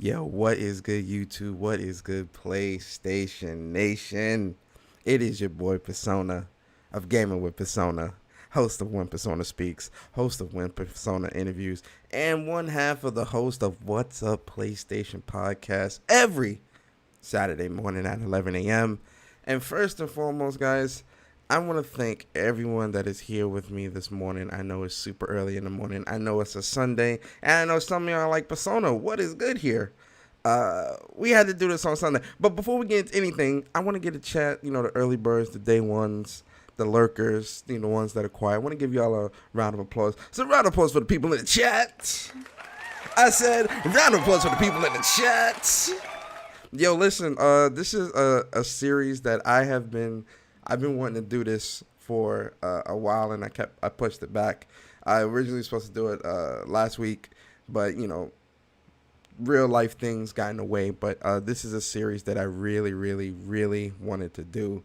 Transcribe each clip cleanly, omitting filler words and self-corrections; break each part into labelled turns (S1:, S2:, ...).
S1: Yo, what is good, YouTube? What is good, PlayStation Nation? It is your boy Persona of Gaming with Persona, host of When Persona Speaks, host of When Persona Interviews, and one half of the host of What's Up PlayStation Podcast every Saturday morning at 11 a.m. And first and foremost, guys, I want to thank everyone that is here with me this morning. I know it's super early in the morning. I know it's a Sunday. And I know some of y'all are like, Persona, what is good here? We had to do this on Sunday. But before we get into anything, I want to get a chat, the early birds, the day ones, the lurkers, the ones that are quiet. I want to give y'all a round of applause. So round of applause for the people in the chat. I said, round of applause for the people in the chat. Yo, listen, this is a series that I've been wanting to do this for a while, and I pushed it back. I originally was supposed to do it last week, but real life things got in the way. But this is a series that I really, really, really wanted to do,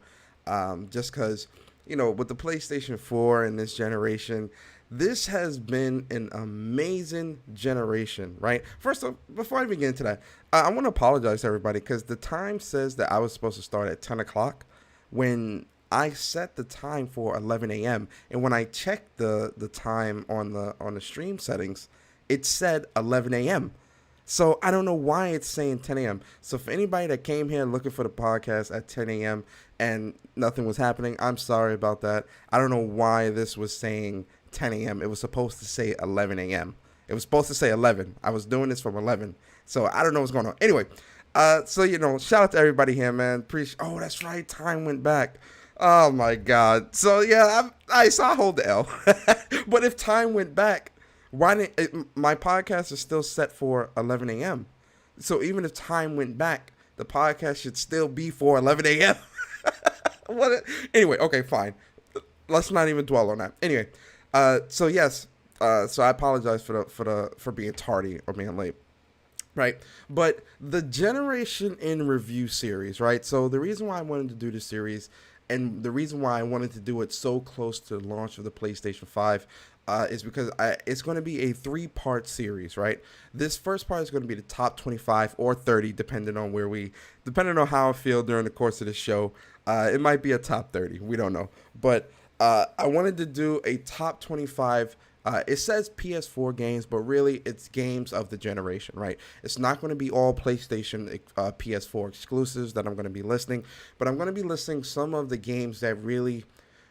S1: just because with the PlayStation 4 and this generation. This has been an amazing generation, right? First off, before I even get into that, I want to apologize to everybody because the time says that I was supposed to start at 10 o'clock when I set the time for 11 a.m. And when I checked the time on the stream settings, it said 11 a.m. So I don't know why it's saying 10 a.m. So for anybody that came here looking for the podcast at 10 a.m. and nothing was happening, I'm sorry about that. I don't know why this was saying 10 a.m. It was supposed to say 11 a.m. It was supposed to say 11. I was doing this from 11. So I don't know what's going on. Anyway, so, shout out to everybody here, man. Oh, that's right. Time went back. Oh, my God. So, yeah, I hold the L. But if time went back, why didn't my podcast is still set for 11 a.m. So even if time went back, the podcast should still be for 11 a.m. Anyway, okay, fine. Let's not even dwell on that. Anyway, so yes, so I apologize for being tardy or being late. Right. But the Generation in Review series, right? So the reason why I wanted to do this series and the reason why I wanted to do it so close to the launch of the PlayStation 5 is because it's going to be a 3-part series, right? This first part is going to be the top 25 or 30, depending on how I feel during the course of the show. It might be a top 30. We don't know. But I wanted to do a top 25. It says PS4 games, but really it's games of the generation, right? It's not going to be all PlayStation PS4 exclusives that I'm going to be listing, but I'm going to be listing some of the games that really,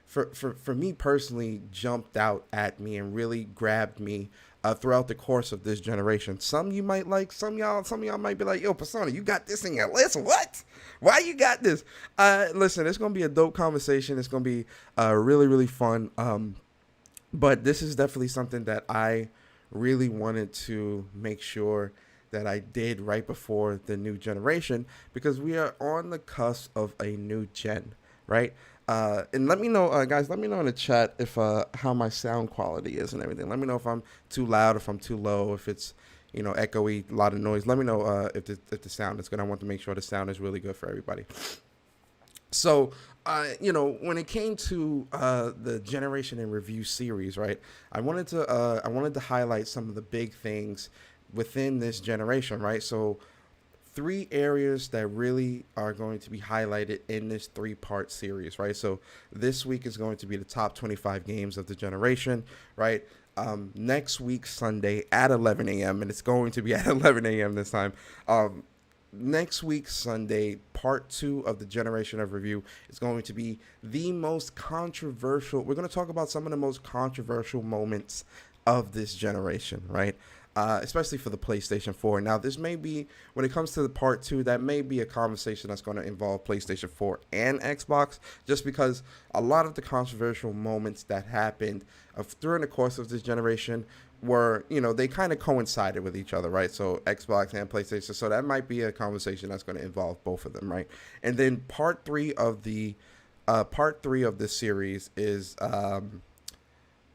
S1: for me personally, jumped out at me and really grabbed me throughout the course of this generation. Some you might like, some of y'all might be like, yo, Persona, you got this in your list? What? Why you got this? Listen, it's going to be a dope conversation. It's going to be really, really fun. But this is definitely something that I really wanted to make sure that I did right before the new generation because we are on the cusp of a new gen, right? And let me know, guys, let me know in the chat if how my sound quality is and everything. Let me know if I'm too loud, if I'm too low, if it's, echoey, a lot of noise. Let me know if the sound is good. I want to make sure the sound is really good for everybody. So, when it came to the Generation in Review series, right, I wanted to highlight some of the big things within this generation, right? So 3 areas that really are going to be highlighted in this 3-part series, right? So this week is going to be the top 25 games of the generation, right? Next week, Sunday at 11 a.m., and it's going to be at 11 a.m. this time. Next week, Sunday, part 2 of the Generation of Review is going to be the most controversial. We're going to talk about some of the most controversial moments of this generation, right? Especially for the PlayStation 4. Now, this may be, when it comes to the part 2, that may be a conversation that's going to involve PlayStation 4 and Xbox, just because a lot of the controversial moments that happened during the course of this generation were, they kind of coincided with each other, right? So Xbox and PlayStation. So that might be a conversation that's going to involve both of them, right? And then part 3 of this series is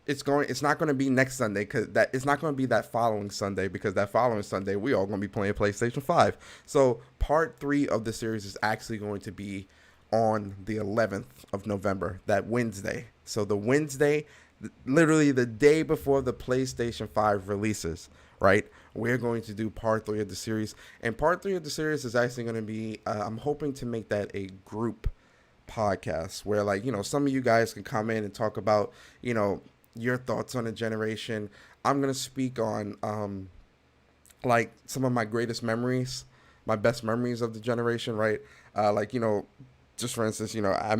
S1: it's not going to be next Sunday because it's not going to be that following Sunday because that following Sunday we all going to be playing PlayStation 5. So part 3 of the series is actually going to be on the 11th of November, that Wednesday. So the Wednesday literally the day before the PlayStation 5 releases, right? We're going to do part 3 of the series. And part 3 of the series is actually going to be, I'm hoping to make that a group podcast where, like, some of you guys can come in and talk about, your thoughts on the generation. I'm going to speak on, like, some of my greatest memories, my best memories of the generation, right? Like, just for instance, I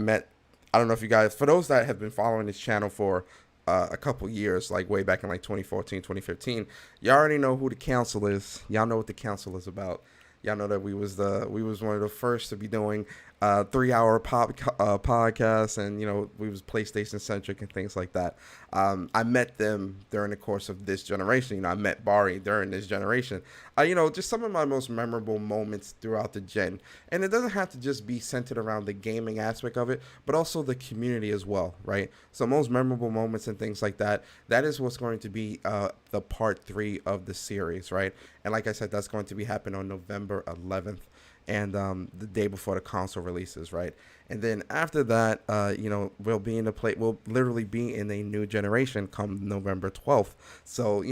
S1: don't know if you guys, for those that have been following this channel for a couple years, like way back in like 2014, 2015, y'all already know who the council is. Y'all know what the council is about. Y'all know that we was one of the first to be doing 3-hour podcasts, and we was PlayStation centric and things like that. I met them during the course of this generation. I met Bari during this generation. Just some of my most memorable moments throughout the gen, and it doesn't have to just be centered around the gaming aspect of it, but also the community as well, right? So most memorable moments and things like that. That is what's going to be the part 3 of the series, right? And like I said, that's going to be happening on November 11th. And the day before the console releases, right? And then after that, we'll literally be in a new generation come November 12th. So,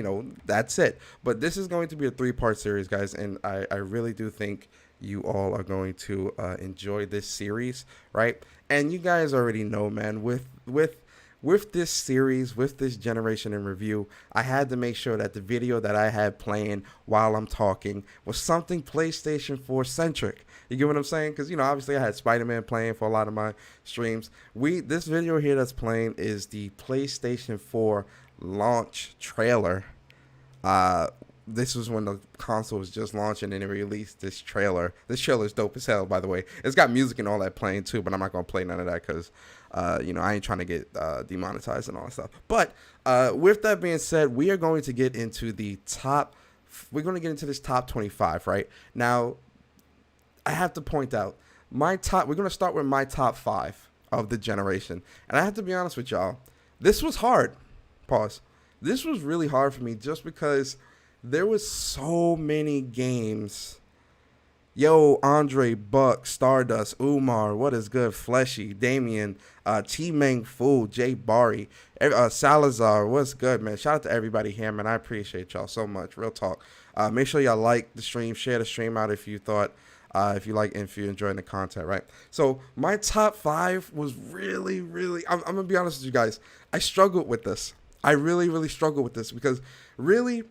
S1: that's it. But this is going to be a 3-part series, guys. And I really do think you all are going to enjoy this series, right? And you guys already know, man, with this series, with this generation in review, I had to make sure that the video that I had playing while I'm talking was something PlayStation 4 centric. You get what I'm saying? Because, obviously I had Spider-Man playing for a lot of my streams. This video here that's playing is the PlayStation 4 launch trailer. This was when the console was just launching, and they released this trailer. This trailer is dope as hell, by the way. It's got music and all that playing too, but I'm not going to play none of that because, I ain't trying to get demonetized and all that stuff. But with that being said, we are going to get into the we're going to get into this top 25, right? Now, I have to point out, we're going to start with my top 5 of the generation. And I have to be honest with y'all, this was hard. Pause. This was really hard for me just because there was so many games. Yo, Andre, Buck, Stardust, Umar, what is good, Fleshy, Damien, T-Meng Fu, Jay Bari, Salazar, what's good, man? Shout out to everybody here, man. I appreciate y'all so much. Real talk. Make sure y'all like the stream, share the stream out if you thought, if you're enjoying the content, right? So my top 5 was really, I'm going to be honest with you guys. I struggled with this. I really, really struggled with this because really,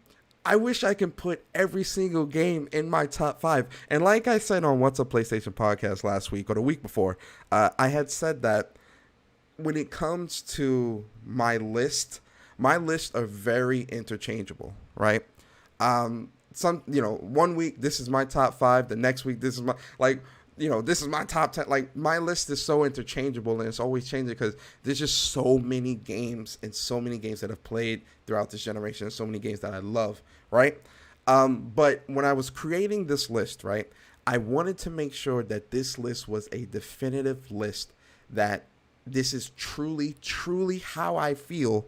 S1: I wish I could put every single game in my top 5. And like I said on What's Up PlayStation podcast last week or the week before, I had said that when it comes to my lists are very interchangeable, right? 1 week, this is my top 5. The next week, this is my, this is my top 10. Like, my list is so interchangeable, and it's always changing because there's just so many games and so many games that I've played throughout this generation, and so many games that I love, right? But when I was creating this list, right, I wanted to make sure that this list was a definitive list, that this is truly, truly how I feel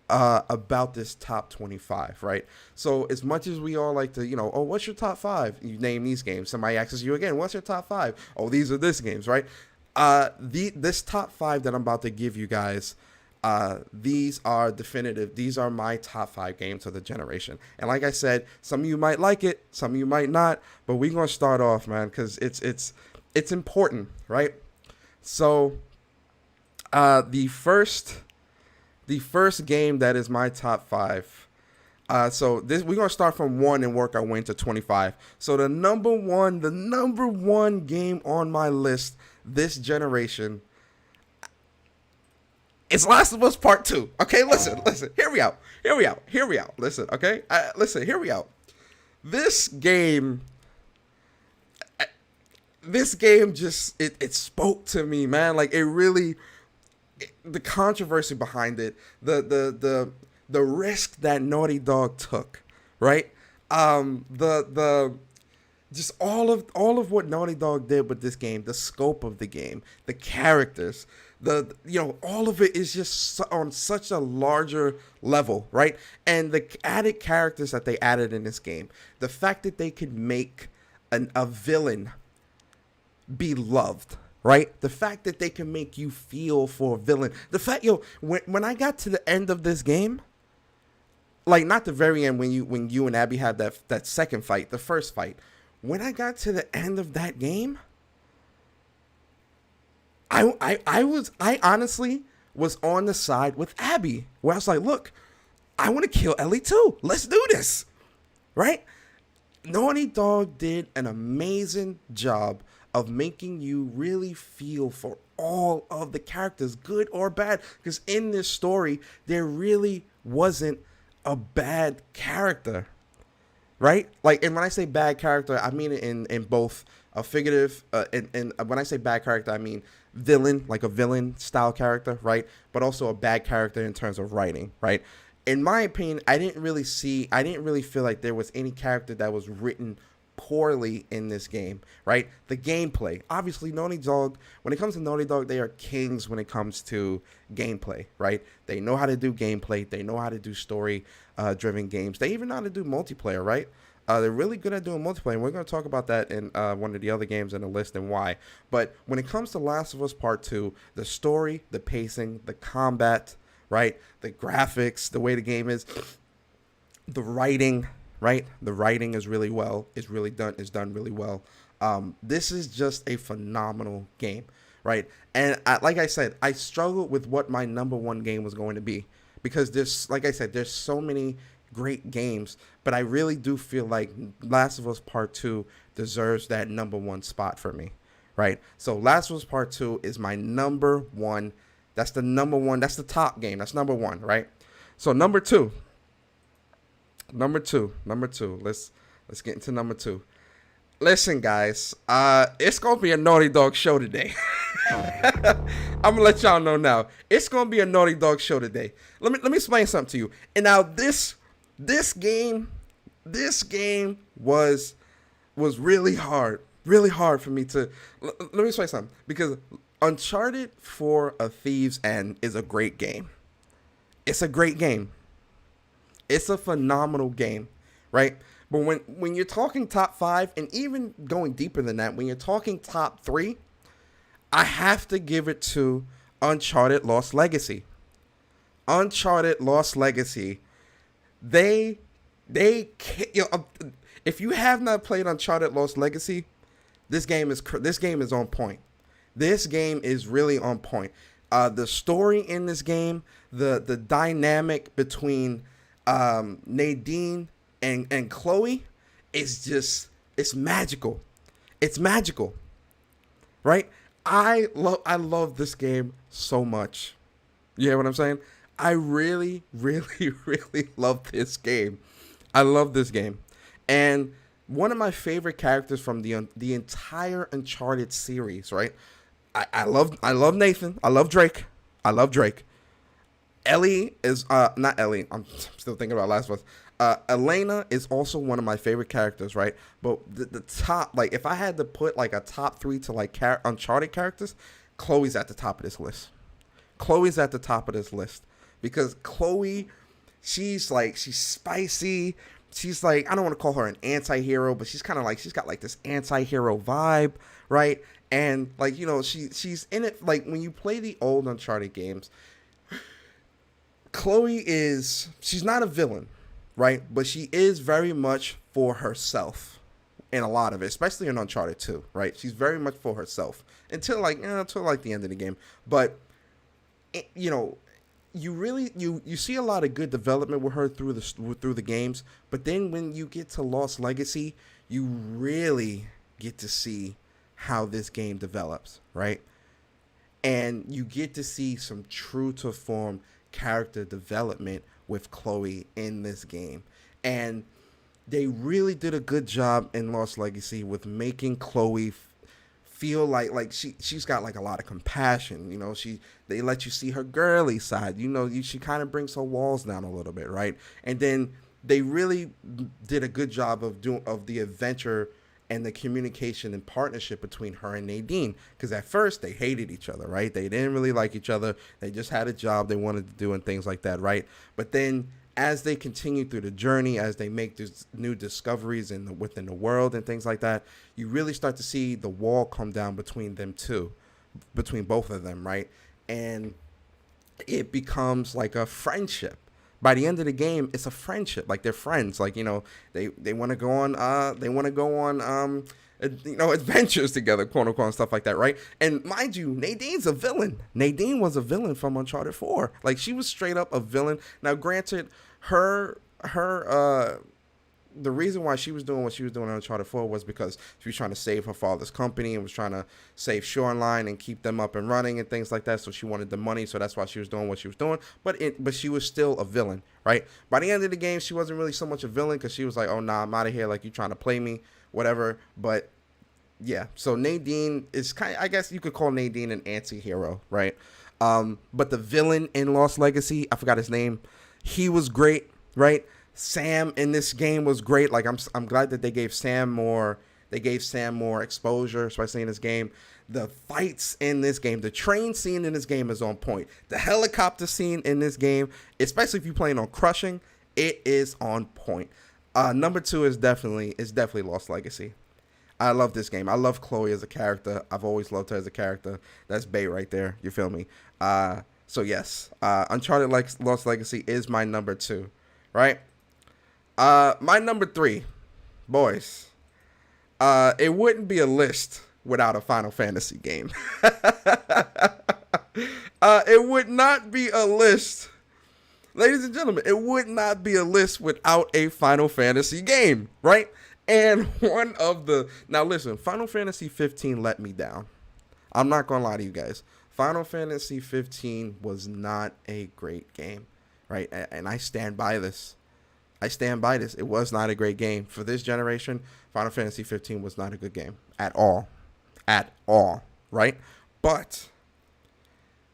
S1: about this top 25, right? So as much as we all like to, oh, what's your top 5? You name these games. Somebody asks you again, what's your top 5? Oh, these are this games, right? This top 5 that I'm about to give you guys, these are definitive. These are my top 5 games of the generation. And like I said, some of you might like it, some of you might not, but we're going to start off, man, because it's important, right? So the first game that is my top 5. So this, we're gonna start from 1 and work our way into 25. So the number one game on my list this generation is Last of Us Part 2. Okay, listen. Hear me out. Listen, okay? Hear me out. This game just it spoke to me, man. Like, it really. The controversy behind it, the risk that Naughty Dog took, right? Just all of what Naughty Dog did with this game, the scope of the game, the characters, all of it is just on such a larger level, right? And the added characters that they added in this game, the fact that they could make a villain be loved, right? The fact that they can make you feel for a villain. The fact, when I got to the end of this game, like not the very end when you and Abby had that second fight, the first fight. When I got to the end of that game, I honestly was on the side with Abby, where I was like, look, I want to kill Ellie too. Let's do this, right? Naughty Dog did an amazing job of making you really feel for all of the characters, good or bad, because in this story, there really wasn't a bad character, right? Like, and when I say bad character, I mean it in both a figurative, and when I say bad character, I mean villain, like a villain style character, right? But also a bad character in terms of writing, right? In my opinion, I didn't really feel like there was any character that was written poorly in this game, right? The gameplay, obviously Naughty Dog, when it comes to Naughty Dog, they are kings when it comes to gameplay, right? They know how to do gameplay. They know how to do story driven games. They even know how to do multiplayer, right? They're really good at doing multiplayer, and we're going to talk about that in one of the other games in the list and why. But when it comes to Last of Us Part 2, the story, the pacing, the combat, right? The graphics, the way the game is, the writing, right? The writing is done really well. This is just a phenomenal game, right? And like I said, I struggled with what my number one game was going to be because there's so many great games, but I really do feel like Last of Us Part 2 deserves that number one spot for me, right? So Last of Us Part 2 is my number one. That's the number one. That's the top game. That's number one, right? So number two. Let's get into number two. Listen, guys, it's gonna be a Naughty Dog show today. I'm gonna let y'all know now. It's gonna be a Naughty Dog show today. Let me explain something to you. And now this game was really hard for me to. Let me explain something, because Uncharted for a Thieves End is a great game. It's a great game. It's a phenomenal game, right? But when you're talking top 5, and even going deeper than that, when you're talking top 3, I have to give it to Uncharted Lost Legacy. Uncharted Lost Legacy. They if you have not played Uncharted Lost Legacy, this game is on point. This game is really on point. The story in this game, the dynamic between Nadine and Chloe is it's magical. It's magical, right? I love this game so much. You hear what I'm saying? I really, really, really love this game. I love this game. And one of my favorite characters from the entire Uncharted series, right? I love Nathan. I love Drake. Ellie is not Ellie. I'm still thinking about Last of Us. Elena is also one of my favorite characters, right? But the top, like, if I had to put like a top 3 to like Uncharted characters, Chloe's at the top of this list. Because Chloe, she's spicy. She's like, I don't want to call her an anti-hero, but she's kind of like, she's got like this anti-hero vibe, right? And like, she's in it. Like when you play the old Uncharted games, she's not a villain, right? But she is very much for herself in a lot of it, especially in Uncharted 2, right? She's very much for herself until the end of the game. But you see a lot of good development with her through the games, but then when you get to Lost Legacy, you really get to see how this game develops, right? And you get to see some true to form character development with Chloe in this game. And they really did a good job in Lost Legacy with making Chloe feel like she's got like a lot of compassion. They let you see her girly side. She kind of brings her walls down a little bit, right? And then they really did a good job of the adventure and the communication and partnership between her and Nadine. Because at first they hated each other, right? They didn't really like each other. They just had a job they wanted to do and things like that, right? But then as they continue through the journey, as they make these new discoveries within the world and things like that, you really start to see the wall come down between them two, between both of them, right? And it becomes like a friendship. By the end of the game, it's a friendship. Like they're friends. Like, they want to go on adventures together, quote unquote, and stuff like that, right? And mind you, Nadine's a villain. Nadine was a villain from Uncharted 4. Like she was straight up a villain. Now, granted, her the reason why she was doing what she was doing on Uncharted 4 was because she was trying to save her father's company and was trying to save Shoreline and keep them up and running and things like that. So she wanted the money, so that's why she was doing what she was doing. But she was still a villain, right? By the end of the game, she wasn't really so much a villain because she was like, oh, nah, I'm out of here. Like, you trying to play me, whatever. But, yeah. So Nadine is kind of, I guess you could call Nadine an anti-hero, right? But the villain in Lost Legacy, I forgot his name. He was great, right? Sam in this game was great. Like I'm glad that they gave Sam more exposure, especially in this game. The fights in this game, the train scene in this game is on point. The helicopter scene in this game, especially if you're playing on Crushing, it is on point. Number 2 is definitely Lost Legacy. I love this game. I love Chloe as a character. I've always loved her as a character. That's Bae right there. You feel me? So yes, Uncharted Lost Legacy is my number 2, right? My number 3, boys. It wouldn't be a list without a Final Fantasy game. It would not be a list, ladies and gentlemen. It would not be a list without a Final Fantasy game, right? And now listen, Final Fantasy 15 let me down. I'm not gonna lie to you guys. Final Fantasy 15 was not a great game, right? And I stand by this. It was not a great game. For this generation, Final Fantasy 15 was not a good game at all. At all, right? But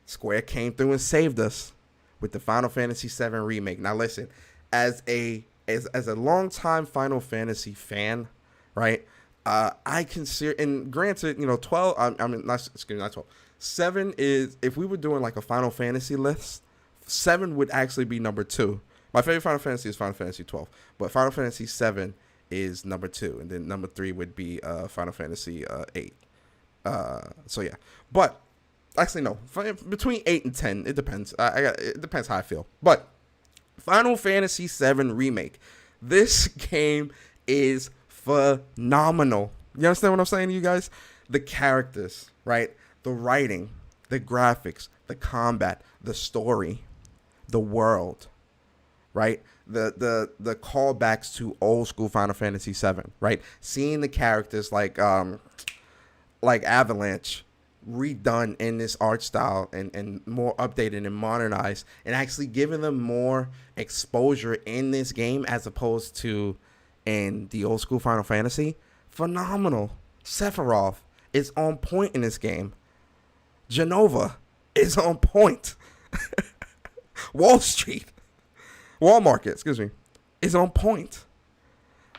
S1: Square came through and saved us with the Final Fantasy 7 remake. Now listen, as a longtime Final Fantasy fan, right? I consider, and granted, 12, not 12. 7 is, if we were doing like a Final Fantasy list, 7 would actually be number 2. My favorite Final Fantasy is Final Fantasy 12, but Final Fantasy 7 is number 2, and then number 3 would be Final Fantasy 8. So yeah, but actually no, between 8 and 10, it depends. It depends how I feel. But Final Fantasy 7 remake, this game is phenomenal. You understand what I'm saying to you guys? The characters, right? The writing, the graphics, the combat, the story, the world. Right, the callbacks to old school Final Fantasy 7, right? Seeing the characters like Avalanche redone in this art style and more updated and modernized, and actually giving them more exposure in this game as opposed to in the old school Final Fantasy, phenomenal. Sephiroth is on point in this game. Genova is on point. Walmart, is on point.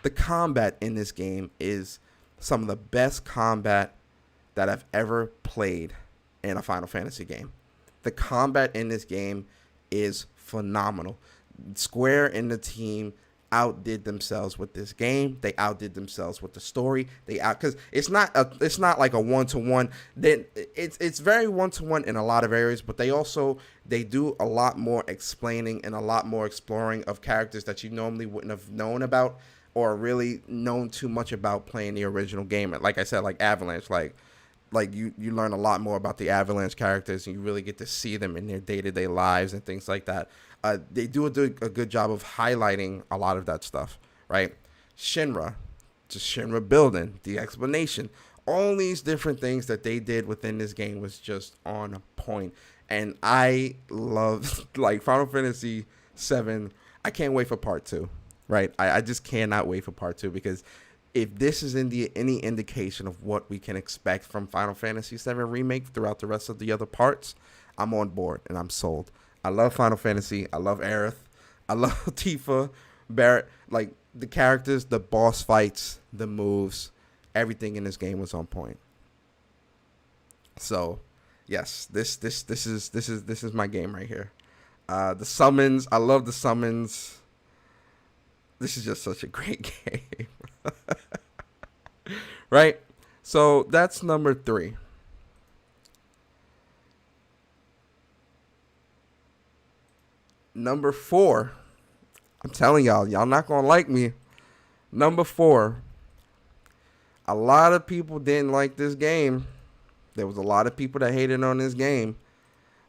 S1: The combat in this game is some of the best combat that I've ever played in a Final Fantasy game. The combat in this game is phenomenal. Square and the team outdid themselves with this game. They outdid themselves with the story. Because it's not like a one-to-one. Then it's very one-to-one in a lot of areas, but they do a lot more explaining and a lot more exploring of characters that you normally wouldn't have known about or really known too much about playing the original game. Like I said, like Avalanche, like you learn a lot more about the Avalanche characters, and you really get to see them in their day-to-day lives and things like that. They do a good job of highlighting a lot of that stuff, right? Shinra building, the explanation, all these different things that they did within this game was just on point. And I love, like, Final Fantasy 7. I can't wait for part 2, right? I just cannot wait for part 2, because if this is any indication of what we can expect from Final Fantasy 7 Remake throughout the rest of the other parts, I'm on board and I'm sold. I love Final Fantasy. I love Aerith. I love Tifa, Barrett. Like, the characters, the boss fights, the moves, everything in this game was on point. So, yes, this is my game right here. The summons, I love the summons. This is just such a great game. Right? So that's number 3. Number 4. I'm telling y'all not gonna like me. Number 4. A lot of people didn't like this game. There was a lot of people that hated on this game.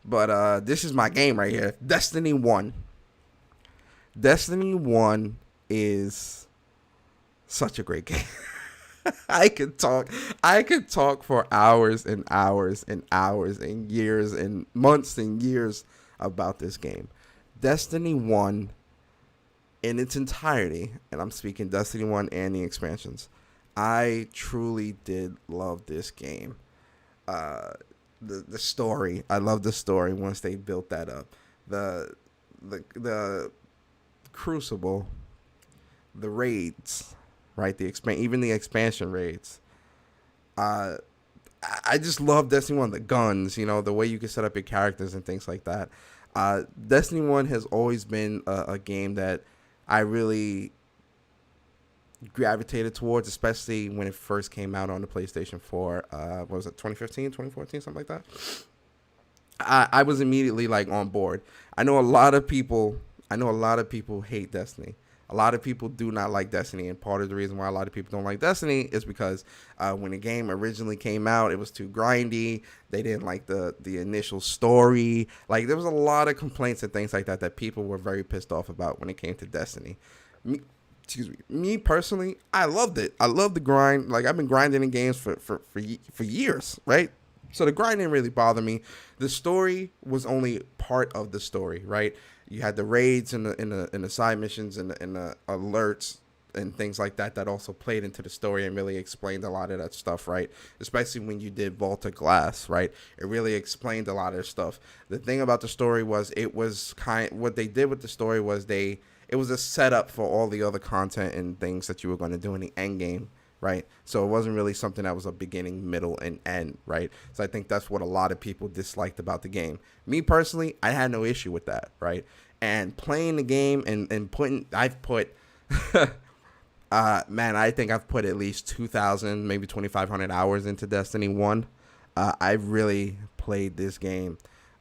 S1: But this is my game right here. Destiny 1. Destiny 1 is such a great game. I could talk for hours and hours and hours and years and months and years about this game. Destiny 1 in its entirety, and I'm speaking Destiny 1 and the expansions, I truly did love this game. The story, I love the story once they built that up. The Crucible, the raids, right? Even the expansion raids. I just love Destiny 1. The guns, the way you can set up your characters and things like that. Destiny 1 has always been a game that I really gravitated towards, especially when it first came out on the PlayStation 4. What was it, 2015, 2014, something like that? I was immediately like on board. I know a lot of people hate Destiny. A lot of people do not like Destiny, and part of the reason why a lot of people don't like Destiny is because when the game originally came out, it was too grindy. They didn't like the initial story. Like, there was a lot of complaints and things like that people were very pissed off about when it came to Destiny. Me personally, I loved it. I love the grind. Like, I've been grinding in games for years, right? So the grind didn't really bother me. The story was only part of the story, right? You had the raids and the side missions and the alerts and things like that also played into the story and really explained a lot of that stuff, right? Especially when you did Vault of Glass, right? It really explained a lot of stuff. The thing about the story was what they did with the story was it was a setup for all the other content and things that you were going to do in the end game, right? So it wasn't really something that was a beginning, middle, and end, right? So I think that's what a lot of people disliked about the game. Me personally, I had no issue with that, right? And playing the game I've put, I think I've put at least 2,000, maybe 2,500 hours into Destiny 1. I've really played this game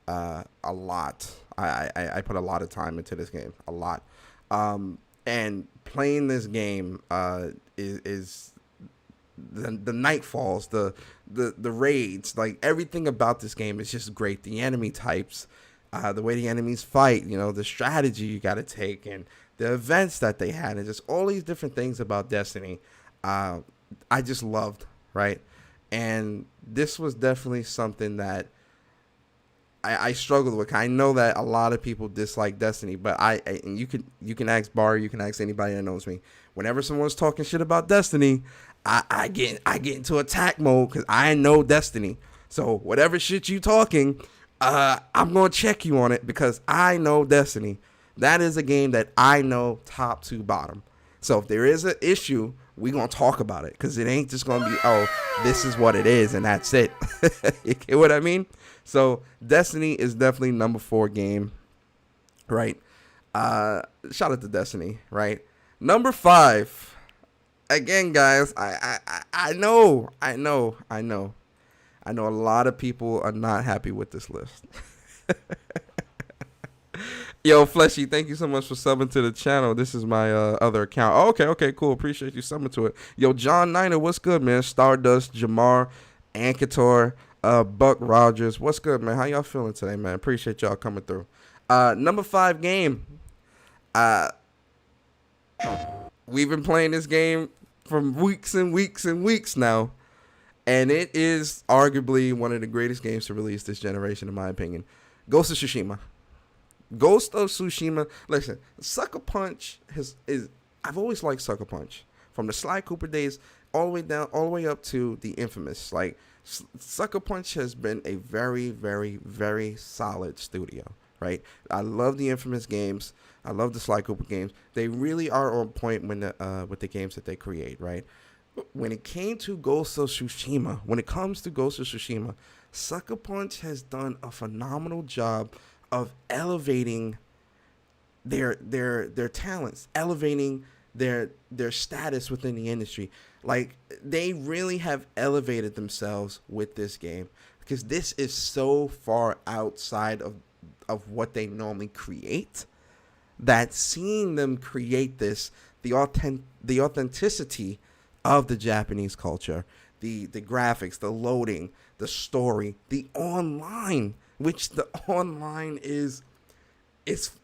S1: a lot. I put a lot of time into this game, a lot. And playing this game is the nightfalls, the raids, like everything about this game is just great. The enemy types, the way the enemies fight, the strategy you got to take, and the events that they had, and just all these different things about Destiny, I just loved, right? And this was definitely something that I struggled with. I know that a lot of people dislike Destiny, but and you can ask Barry, you can ask anybody that knows me. Whenever someone's talking shit about Destiny, I get into attack mode because I know Destiny. So whatever shit you talking, I'm gonna check you on it because I know Destiny. That is a game that I know top to bottom. So if there is an issue, we gonna talk about it because it ain't just gonna be, oh, this is what it is and that's it. You get what I mean? So Destiny is definitely number 4 game, right? Shout out to Destiny, right? Number 5. Again, guys, I know a lot of people are not happy with this list. Yo, Fleshy, thank you so much for subbing to the channel. This is my other account. Oh, okay, cool. Appreciate you subbing to it. Yo, John Niner, what's good, man? Stardust, Jamar, Ankator, Buck Rogers, what's good, man? How y'all feeling today, man? Appreciate y'all coming through. Number 5 game. We've been playing this game for weeks and weeks and weeks now, and it is arguably one of the greatest games to release this generation, in my opinion. Ghost of Tsushima. Listen, Sucker Punch I've always liked Sucker Punch from the Sly Cooper days all the way up to the Infamous. Like, Sucker Punch has been a very, very, very solid studio, right? I love the Infamous games. I love the Sly Cooper games. They really are on point with the games that they create, right? When it comes to Ghost of Tsushima, Sucker Punch has done a phenomenal job of elevating their talents, elevating their status within the industry. Like, they really have elevated themselves with this game because this is so far outside of what they normally create, that seeing them create this, the authenticity of the Japanese culture, the graphics, the loading, the story, the online, which the online is, it's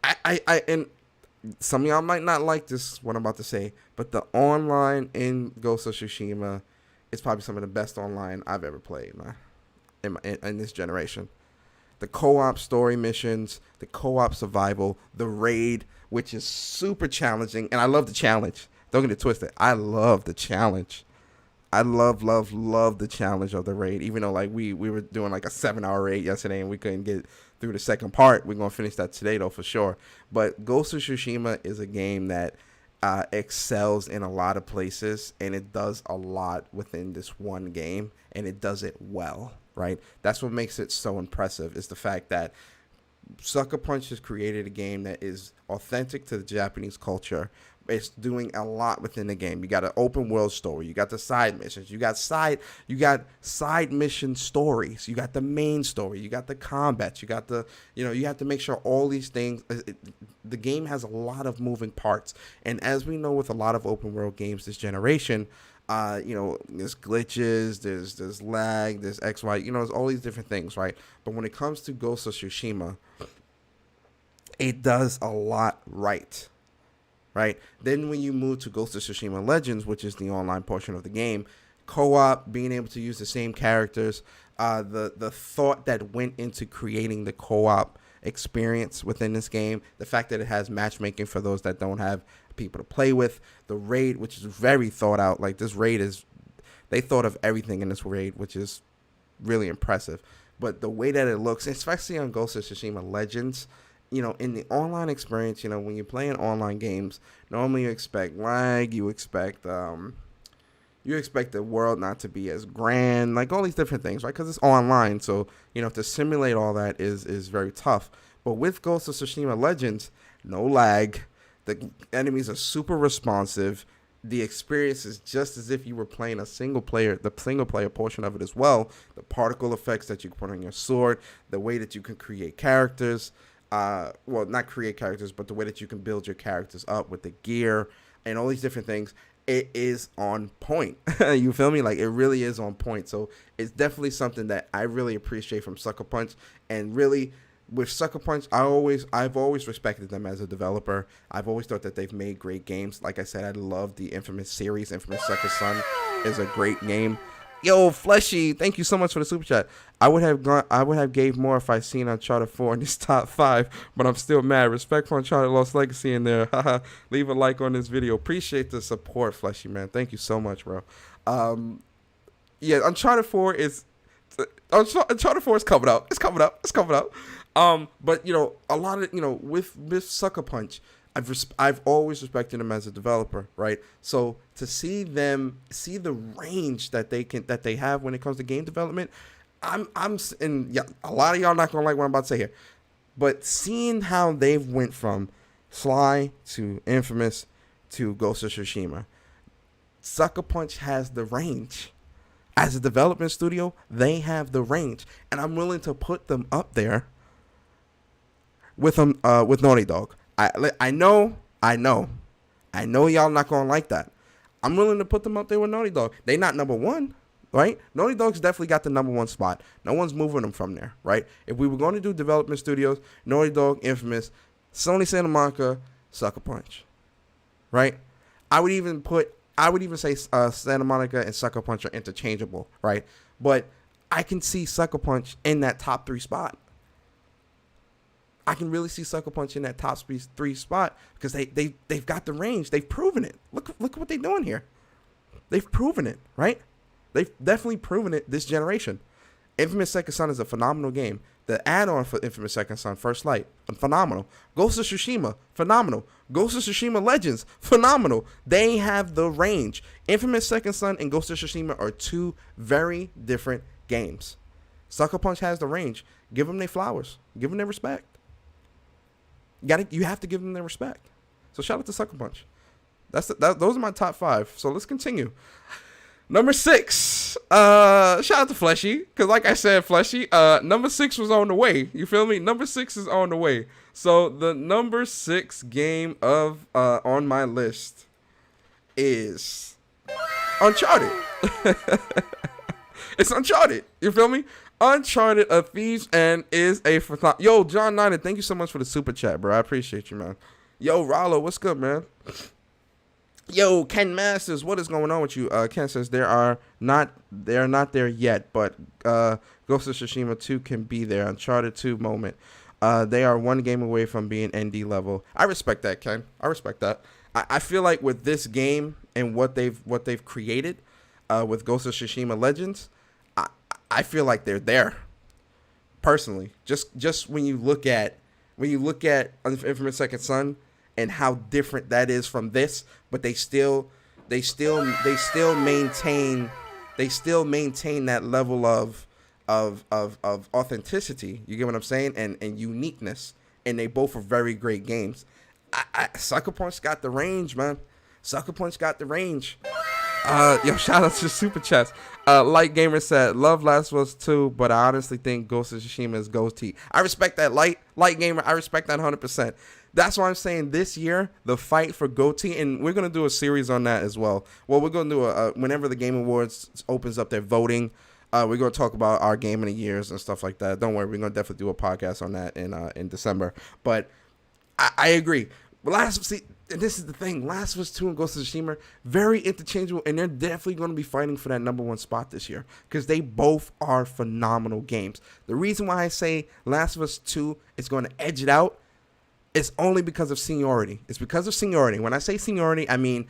S1: I and some of y'all might not like this, what I'm about to say, but the online in Ghost of Tsushima is probably some of the best online I've ever played, man, in this generation. The co-op story missions, the co-op survival, the raid, which is super challenging, and I love the challenge. Don't get it twisted. I love the challenge. I love the challenge of the raid, even though like we were doing like a 7-hour raid yesterday and we couldn't get through the second part. We're going to finish that today though for sure. But Ghost of Tsushima is a game that excels in a lot of places, and it does a lot within this one game, and it does it well, right? That's what makes it so impressive, is the fact that Sucker Punch has created a game that is authentic to the Japanese culture. It's doing a lot within the game. You got an open world story. You got the side missions. You got side mission stories. You got the main story. You got the combats. You got the, you have to make sure all these things. The game has a lot of moving parts. And as we know with a lot of open world games this generation, there's glitches, there's lag, there's XY, there's all these different things, right? But when it comes to Ghost of Tsushima, it does a lot right. Right? Then when you move to Ghost of Tsushima Legends, which is the online portion of the game, co-op, being able to use the same characters, the thought that went into creating the co-op experience within this game, the fact that it has matchmaking for those that don't have people to play with, the raid, which is very thought out. Like this raid they thought of everything in this raid, which is really impressive. But the way that it looks, especially on Ghost of Tsushima Legends, in the online experience, when you're playing online games, normally you expect lag, you expect the world not to be as grand, like all these different things, right? Because it's online, so to simulate all that is very tough. But with Ghost of Tsushima Legends, no lag, the enemies are super responsive. The experience is just as if you were playing the single player portion of it as well. The particle effects that you can put on your sword, the way that you can create characters. Not create characters, but the way that you can build your characters up with the gear and all these different things, it is on point. You feel me? Like, it really is on point. So it's definitely something that I really appreciate from Sucker Punch. And really, with Sucker Punch, I've always respected them as a developer. I've always thought that they've made great games. Like I said, I love the Infamous series. Infamous Second Son is a great game. Yo, Fleshy, thank you so much for the super chat. I would have gave more if I seen Uncharted 4 in this top 5, but I'm still mad. Respect for Uncharted Lost Legacy in there. Leave a like on this video. Appreciate the support, Fleshy, man. Thank you so much, bro. Uncharted 4 is coming out. It's coming out. But a lot of with Sucker Punch, I've always respected them as a developer, right? So to see the range that they have when it comes to game development, and a lot of y'all not gonna like what I'm about to say here, but seeing how they've went from Sly to Infamous to Ghost of Tsushima, Sucker Punch has the range. As a development studio, they have the range, and I'm willing to put them up there with Naughty Dog. I know y'all not gonna like that. I'm willing to put them up there with Naughty Dog. They not number one, right? Naughty Dog's definitely got the number one spot. No one's moving them from there, right? If we were going to do development studios, Naughty Dog, Infamous, Sony Santa Monica, Sucker Punch, right? I would even say Santa Monica and Sucker Punch are interchangeable, right? But I can see Sucker Punch in that top 3 spot. I can really see Sucker Punch in that top 3 spot because they've got the range. They've proven it. Look what they're doing here. They've proven it, right? They've definitely proven it this generation. Infamous Second Son is a phenomenal game. The add-on for Infamous Second Son, First Light, phenomenal. Ghost of Tsushima, phenomenal. Ghost of Tsushima Legends, phenomenal. They have the range. Infamous Second Son and Ghost of Tsushima are 2 very different games. Sucker Punch has the range. Give them their flowers. Give them their respect. You have to give them their respect. So shout out to Sucker Punch. Those are my top 5. So let's continue. Number 6. Shout out to Fleshy, because like I said, Fleshy, number 6 was on the way. You feel me? Number 6 is on the way. So the number 6 game of on my list is Uncharted. It's Uncharted. You feel me? Uncharted: A Thief's End is a yo, John Niner, thank you so much for the super chat, bro. I appreciate you, man. Yo, Rollo, what's good, man? Yo, Ken Masters, what is going on with you? Ken says they're not there yet, but Ghost of Tsushima 2 can be there. Uncharted 2 moment. They are one game away from being ND level. I respect that, Ken. I respect that. I feel like with this game and what they've created with Ghost of Tsushima Legends, I feel like they're there. Personally, just when you look at Infamous Second Son and how different that is from this, but they still maintain that level of authenticity. You get what I'm saying? And uniqueness. And they both are very great games. Sucker Punch got the range, man. Sucker Punch got the range. Yo, shout out to Super Chats. Light Gamer said, love Last of Us 2, but I honestly think Ghost of Tsushima is Ghost. I respect that, Light Gamer. I respect that 100%. That's why I'm saying this year, the fight for GOTY, and we're going to do a series on that as well. Well, we're going to do whenever the Game Awards opens up their voting, we're going to talk about our game of the years and stuff like that. Don't worry, we're going to definitely do a podcast on that in December. But I agree. And this is the thing, Last of Us 2 and Ghost of Tsushima, very interchangeable, and they're definitely going to be fighting for that number 1 spot this year, because they both are phenomenal games. The reason why I say Last of Us 2 is going to edge it out is only because of seniority. It's because of seniority. When I say seniority, I mean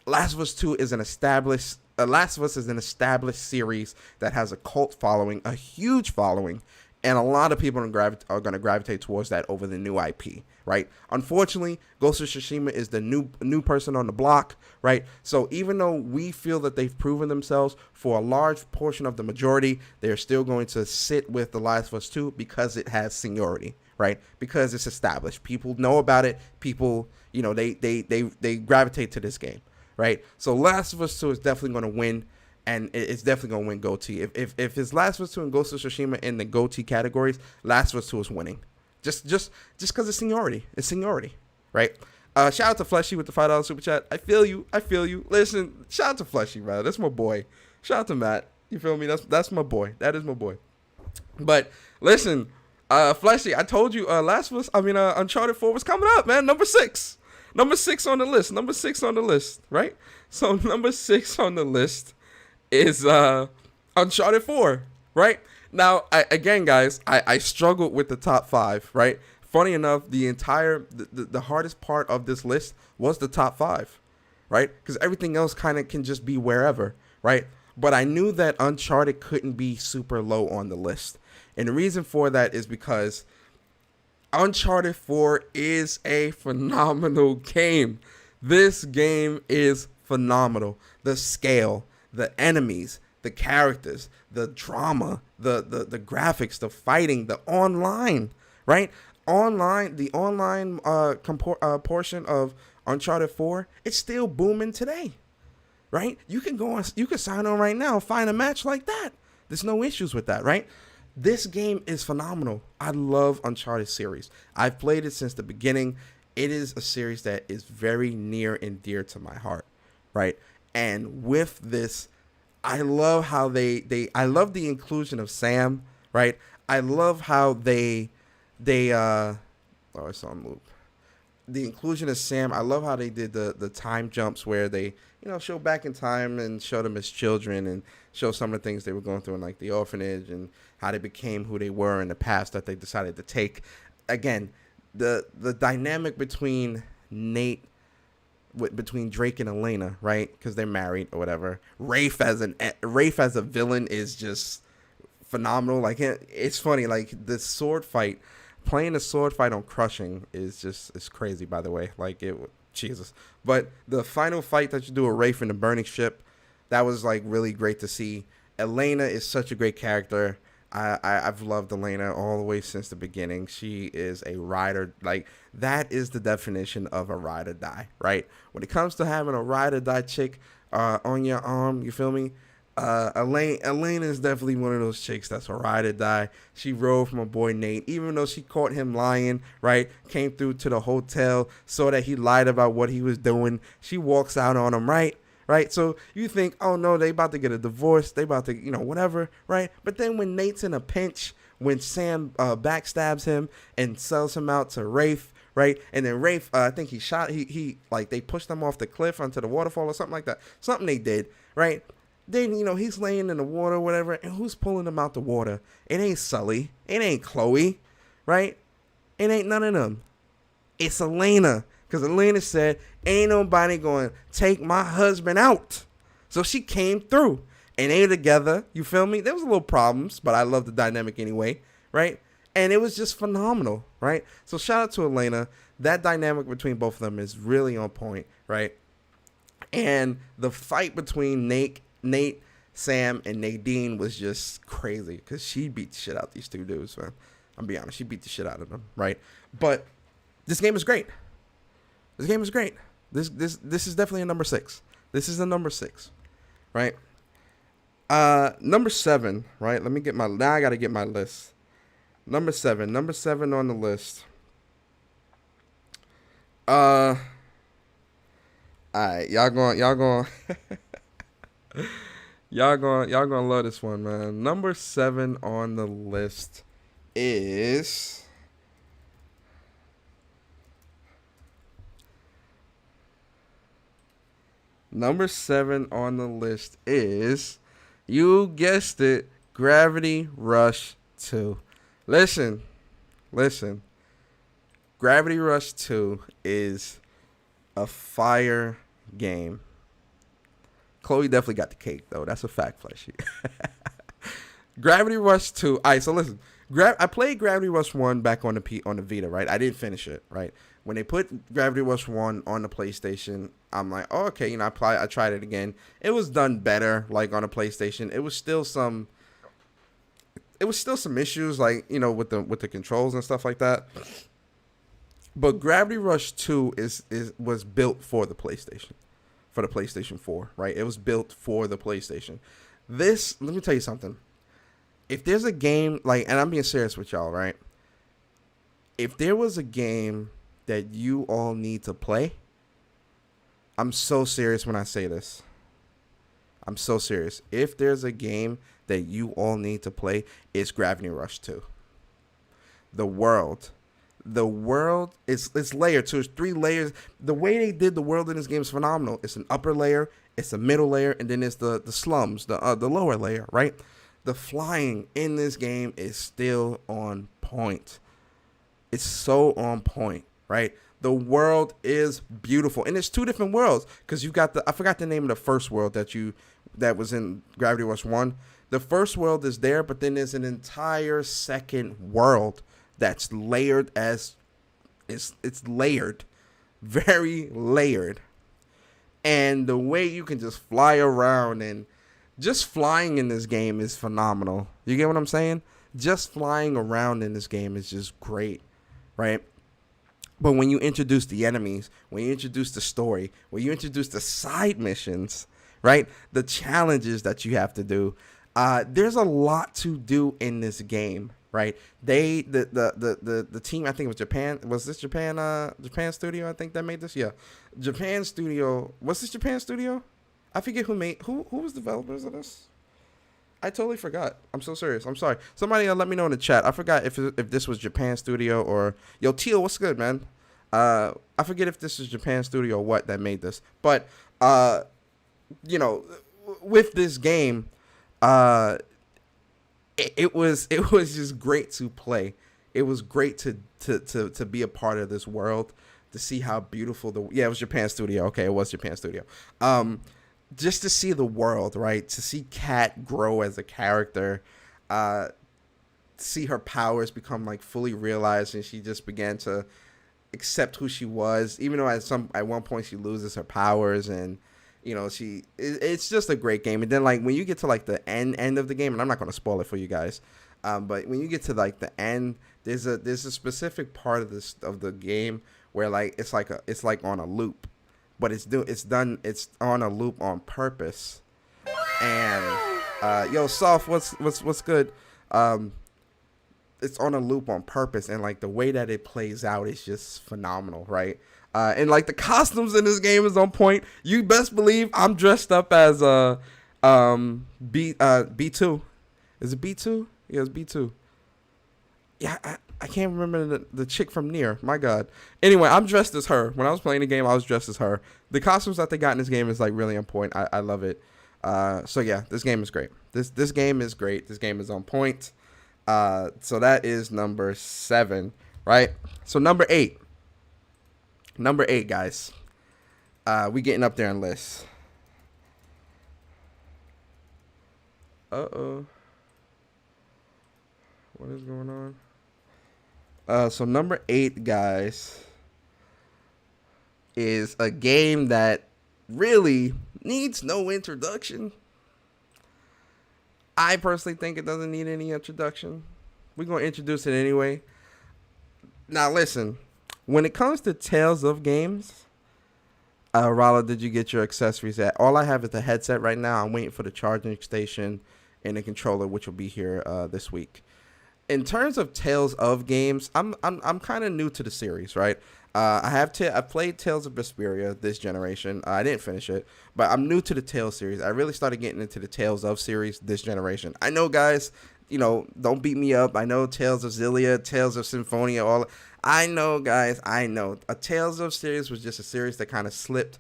S1: Last of Us 2 is an established, Last of Us is an established series that has a cult following, a huge following, and a lot of people are going to gravitate towards that over the new IP, right? Unfortunately, Ghost of Tsushima is the new person on the block, right? So even though we feel that they've proven themselves, for a large portion of the majority, they're still going to sit with The Last of Us 2 because it has seniority, right? Because it's established. People know about it. People, they gravitate to this game, right? So Last of Us 2 is definitely going to win. And it's definitely going to win GOTY. If it's Last of Us 2 and Ghost of Tsushima in the GOTY categories, Last of Us 2 is winning. Just because of seniority. It's seniority, right? Shout out to Fleshy with the $5 super chat. I feel you. Listen, shout out to Fleshy, man. That's my boy. Shout out to Matt. You feel me? That's my boy. That is my boy. But listen, Fleshy, I told you Uncharted 4 was coming up, man. Number 6. Number 6 on the list. Number 6 on the list, right? So number 6 on the list is Uncharted 4, right? Now, I struggled with the top 5, right? Funny enough, the hardest part of this list was the top 5, right? Because everything else kind of can just be wherever, right? But I knew that Uncharted couldn't be super low on the list. And the reason for that is because Uncharted 4 is a phenomenal game. This game is phenomenal. The scale, the enemies, the characters, the drama, the graphics, the fighting, the online, right? The online portion of Uncharted 4, it's still booming today, right? You can sign on right now and find a match like that. There's no issues with that, right? This game is phenomenal. I love Uncharted series. I've played it since the beginning. It is a series that is very near and dear to my heart, right? And with this, I love how I love the inclusion of Sam, right? I love how it's on loop. The inclusion of Sam, I love how they did the time jumps where they, show back in time and show them as children and show some of the things they were going through in like the orphanage and how they became who they were in the past that they decided to take. Again, the dynamic between between Drake and Elena, right? Because they're married or whatever. Rafe as a villain is just phenomenal. Like, it's funny. Like, playing a sword fight on Crushing it's crazy. By the way, like Jesus. But the final fight that you do with Rafe in the burning ship, that was like really great to see. Elena is such a great character. I've loved Elena all the way since the beginning. She is a ride or like that is the definition of a ride or die, right? When it comes to having a ride or die chick, on your arm. You feel me? Elena is definitely one of those chicks that's a ride or die. She rode for my boy Nate, even though she caught him lying, right? Came through to the hotel, saw that he lied about what he was doing. She walks out on him, right? Right? So you think, oh no, they about to get a divorce. They about to, whatever, right? But then when Nate's in a pinch, when Sam backstabs him and sells him out to Rafe, right? And then Rafe, I think he like they pushed him off the cliff onto the waterfall or something like that. Something they did, right? Then, he's laying in the water or whatever, and who's pulling him out the water? It ain't Sully. It ain't Chloe, right? It ain't none of them. It's Elena, because Elena said, ain't nobody going to take my husband out. So she came through, and they were together, you feel me? There was a little problems, but I love the dynamic anyway, right? And it was just phenomenal, right? So shout out to Elena. That dynamic between both of them is really on point, right? And the fight between Nate, Sam, and Nadine was just crazy because she beat the shit out these two dudes, man. I'm be honest, she beat the shit out of them, right? But this game is great. This game is great. This is definitely a number 6. This is a number 6, right? Number 7, right? Now I gotta get my list. Number 7 on the list. All right, y'all going y'all gonna love this one, man. Number 7 on the list is you guessed it, Gravity Rush 2. Listen. Gravity Rush 2 is a fire game. Chloe definitely got the cake, though. That's a fact, Fleshy. Gravity Rush 2. All right, so listen. I played Gravity Rush 1 back on the Vita, right? I didn't finish it, right? When they put Gravity Rush 1 on the PlayStation, I'm like, oh, okay, I tried it again. It was done better, like, on a PlayStation. It was still some issues, like, with the controls and stuff like that. But Gravity Rush 2 was built for the PlayStation. For the PlayStation 4, right? It was built for the PlayStation. Let me tell you something. If there's a game, like, and I'm being serious with y'all, right? If there was a game that you all need to play, I'm so serious when I say this. I'm so serious. If there's a game that you all need to play, it's Gravity Rush 2. The world it's layered, so it's 3 layers. The way they did the world in this game is phenomenal. It's an upper layer, it's a middle layer, and then it's the slums, the lower layer, right? The flying in this game is still on point. It's so on point, right? The world is beautiful, and it's 2 different worlds because you've got I forgot the name of the first world that was in Gravity Rush 1. The first world is there, but then there's an entire second world that's layered it's layered, very layered. And the way you can just fly around, and just flying in this game is phenomenal. You get what I'm saying? Just flying around in this game is just great, right? But when you introduce the enemies, when you introduce the story, when you introduce the side missions, right? The challenges that you have to do, there's a lot to do in this game. Right, the team, I think it was Japan. Was this Japan studio? I think that made this. Yeah, Japan studio. Was this Japan studio? I forget who was developers of this. I totally forgot. I'm so serious. I'm sorry. Somebody let me know in the chat. I forgot if this was Japan studio or Teal. What's good, man? I forget if this is Japan studio or what that made this. But with this game, It was just great to play. It was great to be a part of this world, to see how beautiful it was Japan Studio. Okay, it was Japan Studio. Just to see the world, right? To see Kat grow as a character, see her powers become like fully realized, and she just began to accept who she was, even though at one point she loses her powers, and it's just a great game. And then like when you get to like the end of the game, and I'm not going to spoil it for you guys, but when you get to like the end, there's a specific part of the game where like it's like on a loop, but it's on a loop on purpose. And yo, Soft, what's good? It's on a loop on purpose, and like the way that it plays out is just phenomenal, right? And like the costumes in this game is on point. You best believe I'm dressed up as B2. Is it B2? Yeah, it's B2. Yeah, I can't remember the chick from Nier. My God. Anyway, I'm dressed as her. When I was playing the game, I was dressed as her. The costumes that they got in this game is like really on point. I love it. So yeah, this game is great. This game is great. This game is on point. So that is number 7, right? So number 8. Number 8, guys. We getting up there in lists. Uh-oh. What is going on? So number 8, guys, is a game that really needs no introduction. I personally think it doesn't need any introduction. We're going to introduce it anyway. Now, listen. When it comes to Tales of games, Rala, did you get your accessories at? All I have is the headset right now. I'm waiting for the charging station and the controller, which will be here this week. In terms of Tales of games, I'm kind of new to the series, right? I've played Tales of Zysteria this generation. I didn't finish it, but I'm new to the Tales series. I really started getting into the Tales of series this generation. I know, guys, don't beat me up. I know Tales of Zysteria, Tales of Symphonia, I know, guys. I know. A Tales of series was just a series that kind of slipped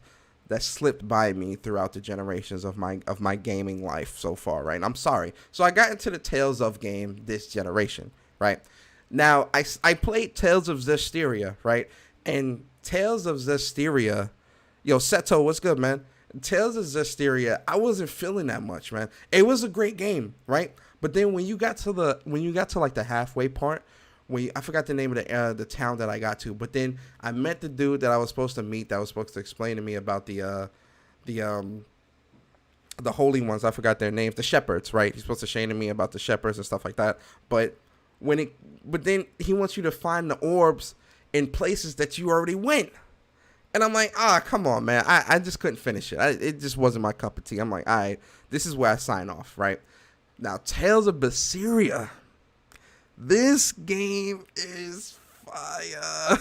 S1: by me throughout the generations of my gaming life so far, right? And I'm sorry. So I got into the Tales of game this generation, right? Now, I played Tales of Zysteria, right? And Tales of Zysteria, yo, Seto, what's good, man? Tales of Zysteria, I wasn't feeling that much, man. It was a great game, right? But then when you got to like the halfway part, I forgot the name of the town that I got to, but then I met the dude that I was supposed to meet that was supposed to explain to me about the holy ones. I forgot their names, the shepherds, right? He's supposed to explain to me about the shepherds and stuff like that. But then he wants you to find the orbs in places that you already went. And I'm like, come on, man. I just couldn't finish it. It just wasn't my cup of tea. I'm like, all right, this is where I sign off, right? Now, Tales of Zysteria. This game is fire.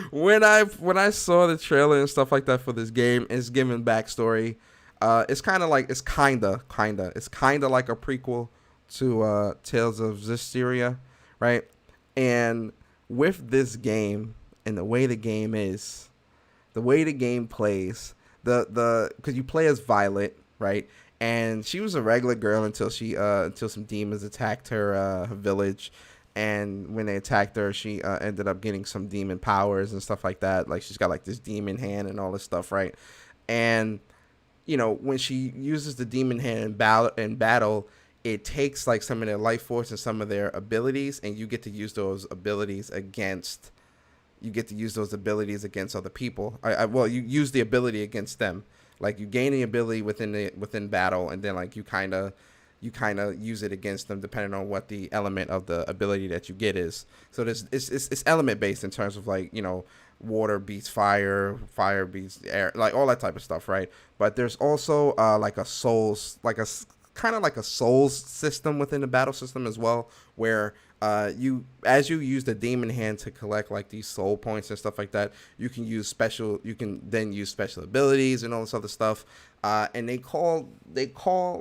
S1: When I saw the trailer and stuff like that for this game, it's giving backstory. It's kind of like a prequel to Tales of Zysteria, right? And with this game and the way the game plays, because you play as Violet, right? And she was a regular girl until some demons attacked her village, and when they attacked her, she ended up getting some demon powers and stuff like that. Like she's got like this demon hand and all this stuff, right? And when she uses the demon hand in battle, it takes like some of their life force and some of their abilities, and you get to use those abilities against other people. You use the ability against them. Like you gain the ability within battle, and then like you kind of use it against them depending on what the element of the ability that you get is. So it's element based in terms of like water beats fire, fire beats air, like all that type of stuff, right? But there's also like a souls, like a kind of like a souls system within the battle system as well, where as you use the demon hand to collect like these soul points and stuff like that, you can then use special abilities and all this other stuff. And they call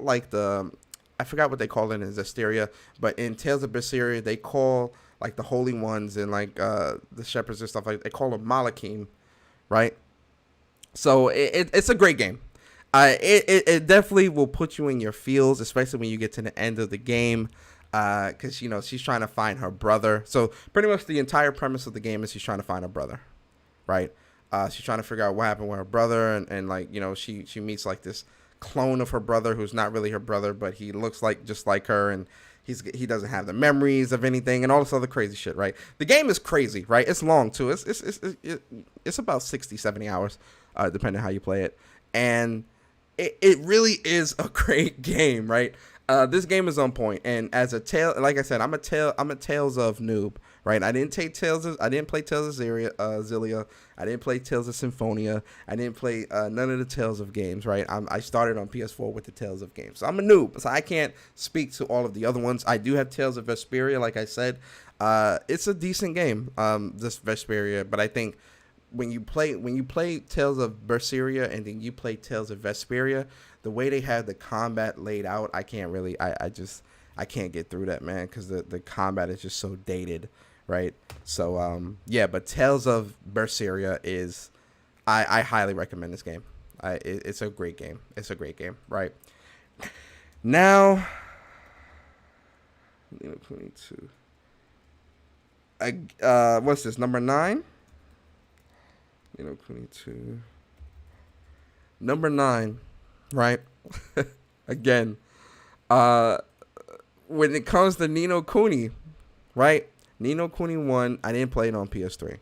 S1: like I forgot what they call it in Zysteria, but in Tales of Zysteria they call like the holy ones and like the shepherds and stuff like that, they call them Malakim, right? So it's a great game. It definitely will put you in your feels, especially when you get to the end of the game. Because she's trying to find her brother. So pretty much the entire premise of the game is she's trying to find her brother, right? She's trying to figure out what happened with her brother, and like she meets like this clone of her brother who's not really her brother, but he looks like just like her, and he doesn't have the memories of anything and all this other crazy shit, right? The game is crazy, right? It's long too. It's about 60-70 hours, depending on how you play it, and it really is a great game, right? This game is on point, and as a tale, like I said, I'm a Tales of noob, right? I didn't play Tales of Zillia. I didn't play Tales of Symphonia. I didn't play none of the Tales of games, right? I started on PS4 with the Tales of games, so I'm a noob, so I can't speak to all of the other ones. I do have Tales of Vesperia, like I said. It's a decent game, this Vesperia, but I think when you play Tales of Berseria and then you play Tales of Vesperia, the way they have the combat laid out, I can't really, I can't get through that, man, because the combat is just so dated, right? So, yeah, but Tales of Berseria is, I highly recommend this game. It's a great game. It's a great game, right? Now, 22. What's this, number 9? 22. Number 9. Right? Again, when it comes to Ni no Kuni, right? Ni no Kuni 1, I didn't play it on PS3.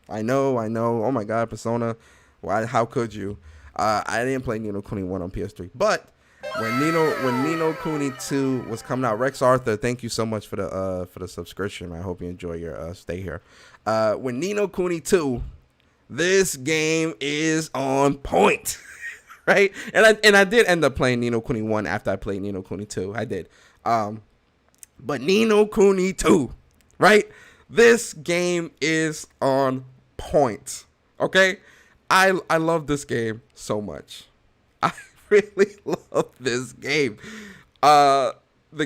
S1: I know. Oh my God, Persona. Why? How could you? I didn't play Ni no Kuni 1 on PS3. But when Ni no Kuni 2 was coming out, Rex Arthur, thank you so much for the subscription. I hope you enjoy your stay here. When Ni no Kuni 2, this game is on point. Right, and I did end up playing Ni no Kuni 1 after I played Ni no Kuni 2. I did, but Ni no Kuni 2, right? This game is on point. Okay, I love this game so much. I really love this game. The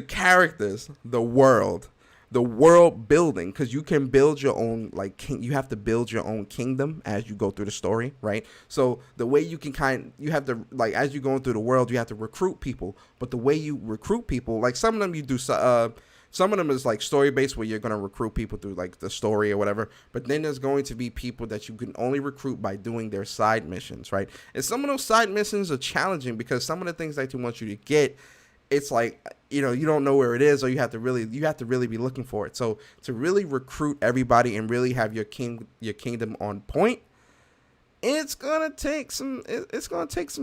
S1: characters, the world building, because you can build your own, like, you have to build your own kingdom as you go through the story, right? So the way you can you have to, like, as you're going through the world, you have to recruit people. But the way you recruit people, like, some of them you do, some of them is like story based, where you're going to recruit people through like the story or whatever. But then there's going to be people that you can only recruit by doing their side missions, right? And some of those side missions are challenging, because some of the things that they want you to get, it's like, you don't know where it is, or you have to really be looking for it. So to really recruit everybody and really have your kingdom on point, it's gonna take some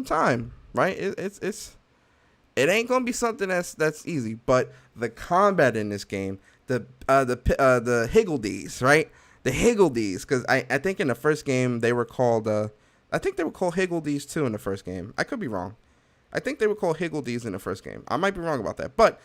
S1: time, right? It ain't gonna be something that's easy. But the combat in this game, the Higgledies, right? The Higgledies, because I think in the first game they were called Higgledies too in the first game. I could be wrong. I think they were called Higgledies in the first game. I might be wrong about that. But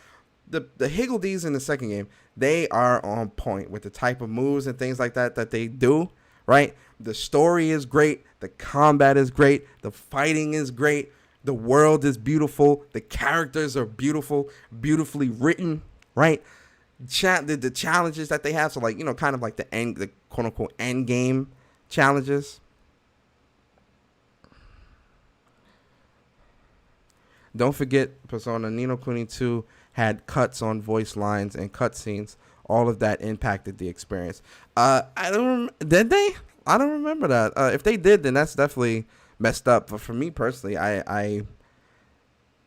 S1: the Higgledies in the second game, they are on point with the type of moves and things like that they do, right? The story is great. The combat is great. The fighting is great. The world is beautiful. The characters are beautiful, beautifully written, right? The challenges that they have, so like, kind of like the quote unquote end game challenges. Don't forget, Persona Ni no Kuni 2 had cuts on voice lines and cutscenes. All of that impacted the experience. Did they? I don't remember that. If they did, then that's definitely messed up. But for me personally, it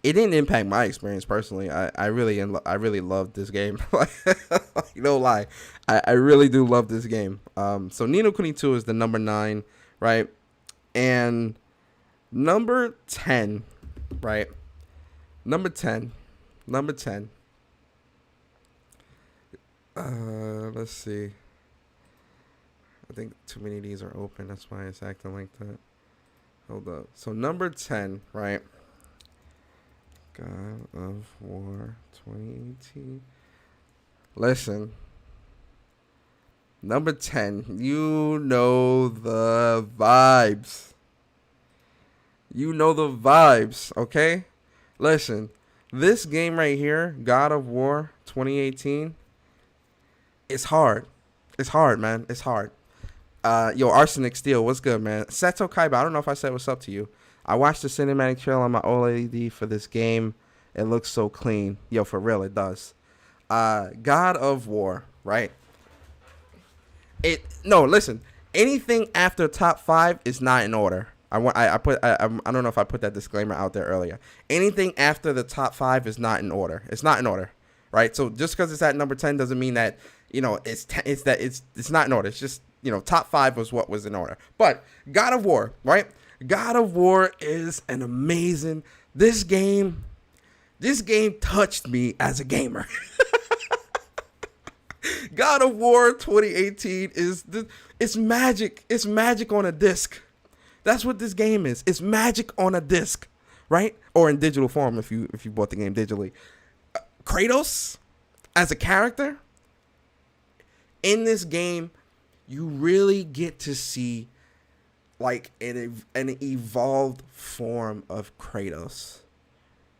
S1: didn't impact my experience personally. I really loved this game. No lie, I really do love this game. So Ni no Kuni 2 is the number 9, right? And number 10, right? Number 10. Let's see. I think too many of these are open. That's why it's acting like that. Hold up. So number 10, right? God of War 2018. Listen. Number 10. You know the vibes. Okay? Listen, this game right here, God of War 2018, it's hard. It's hard, man. It's hard. Arsenic Steel, what's good, man? Seto Kaiba, I don't know if I said what's up to you. I watched the cinematic trailer on my OLED for this game. It looks so clean. Yo, for real, it does. God of War, right? Listen, anything after top 5 is not in order. I don't know if I put that disclaimer out there earlier. Anything after the top 5 is not in order. It's not in order, right? So just because it's at number 10 doesn't mean that it's not in order. It's just top 5 was what was in order. But God of War, right? God of War is an amazing. This game This game touched me as a gamer. God of War 2018 it's magic. It's magic on a disc. That's what this game is. It's magic on a disc, right? Or in digital form if you bought the game digitally. Kratos as a character in this game, you really get to see like an evolved form of Kratos,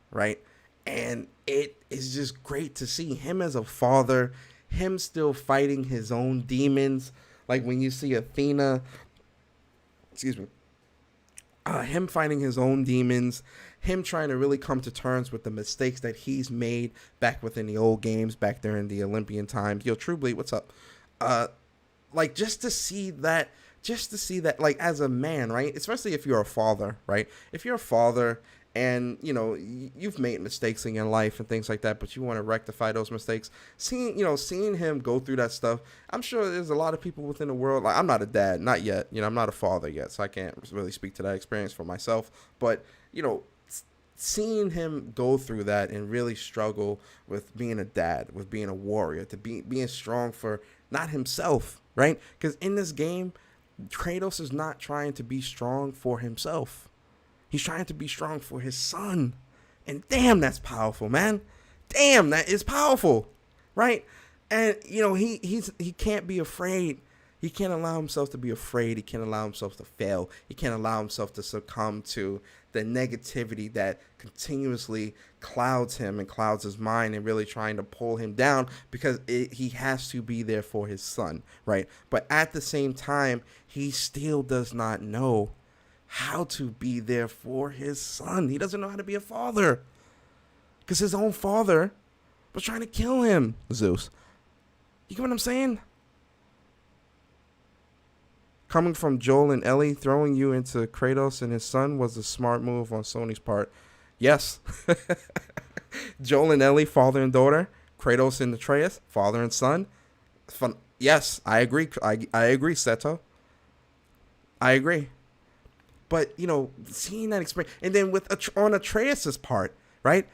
S1: right? And it is just great to see him as a father, him still fighting his own demons. Like when you see Athena, him fighting his own demons, him trying to really come to terms with the mistakes that he's made back within the old games, back there in the Olympian times. Yo, True Bleed, what's up? Like just to see that, like as a man, right? Especially if you're a father, right? If you're a father and, you know, you've made mistakes in your life and things like that, but you want to rectify those mistakes, seeing him go through that stuff, I'm sure there's a lot of people within the world, like I'm not a dad, not yet, I'm not a father yet, so I can't really speak to that experience for myself, but, seeing him go through that and really struggle with being a dad, with being a warrior, to being strong for not himself, right? Because in this game, Kratos is not trying to be strong for himself. He's trying to be strong for his son. And damn, that's powerful, man. Damn, that is powerful, right? And, he can't be afraid. He can't allow himself to be afraid. He can't allow himself to fail. He can't allow himself to succumb to the negativity that continuously clouds him and clouds his mind and really trying to pull him down, because he has to be there for his son, right? But at the same time, he still does not know how to be there for his son. He doesn't know how to be a father because his own father was trying to kill him, Zeus. You get what I'm saying? Coming from Joel and Ellie, throwing you into Kratos and his son was a smart move on Sony's part. Yes. Joel and Ellie, father and daughter. Kratos and Atreus, father and son. Fun. Yes, I agree. I agree, Seto. I agree. But, seeing that experience. And then on Atreus' part, right?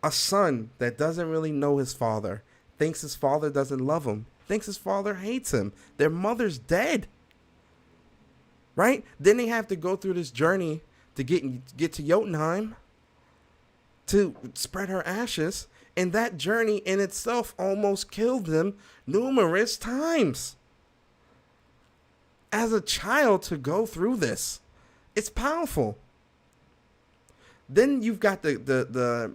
S1: A son that doesn't really know his father, thinks his father doesn't love him, thinks his father hates him. Their mother's dead. Right? Then they have to go through this journey to get to Jotunheim to spread her ashes. And that journey in itself almost killed them numerous times. As a child, to go through this, it's powerful. Then you've got the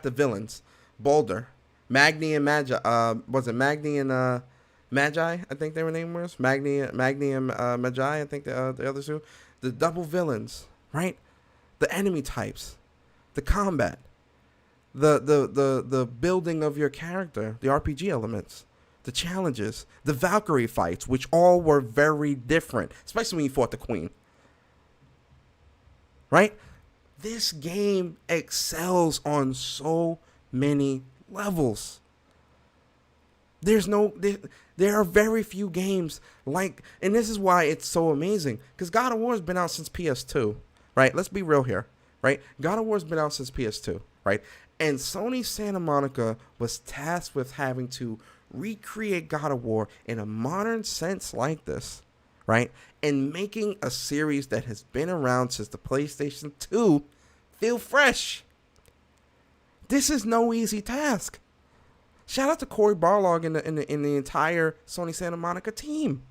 S1: villains, Baldur, Magni and Magi. Was it Magni and Magi? I think their name was Magni and Magi. I think the other two, the double villains, right? The enemy types, the combat, the building of your character, the RPG elements, the challenges, the Valkyrie fights, which all were very different, especially when you fought the Queen. Right? This game excels on so many levels. There are very few games like, and this is why it's so amazing, because God of War has been out since PS2, right? Let's be real here, right? God of War has been out since PS2, right? And Sony Santa Monica was tasked with having to recreate God of War in a modern sense like this, right? And making a series that has been around since the PlayStation 2 feel fresh. This is no easy task. Shout out to Cory Barlog in the entire Sony Santa Monica team.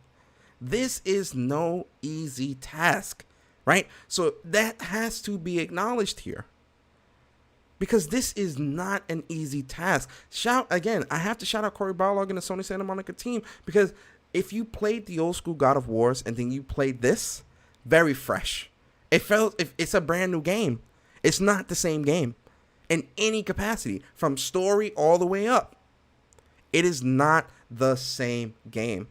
S1: This is no easy task, right? So that has to be acknowledged here, because this is not an easy task. I have to shout out Cory Barlog and the Sony Santa Monica team, because if you played the old school God of Wars and then you played this, very fresh. It's a brand new game. It's not the same game in any capacity, from story all the way up. It is not the same game.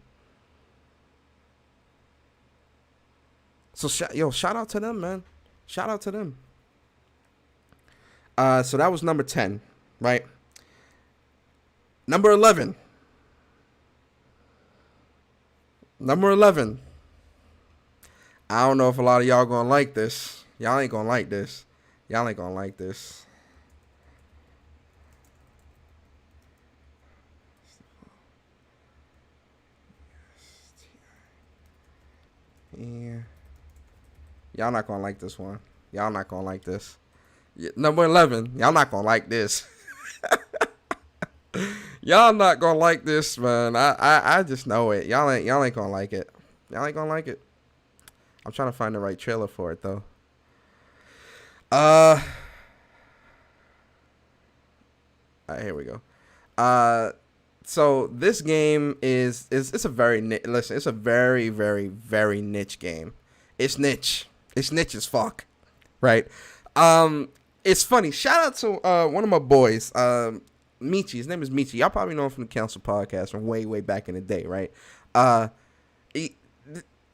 S1: So, shout out to them, man. Shout out to them. So that was number 10, right? Number 11. I don't know if a lot of y'all gonna like this. Y'all ain't gonna like this. Y'all not gonna like this one. Y'all not gonna like this. Number 11. Y'all not gonna like this. Y'all not gonna like this, man. I just know it. Y'all ain't gonna like it. Y'all ain't gonna like it. I'm trying to find the right trailer for it though. All right, here we go. So this game is it's a very listen. It's a very very niche game. It's niche. It's niche as fuck, right? It's funny. Shout out to one of my boys, Michi. His name is Michi. Y'all probably know him from the Council Podcast from way back in the day, right?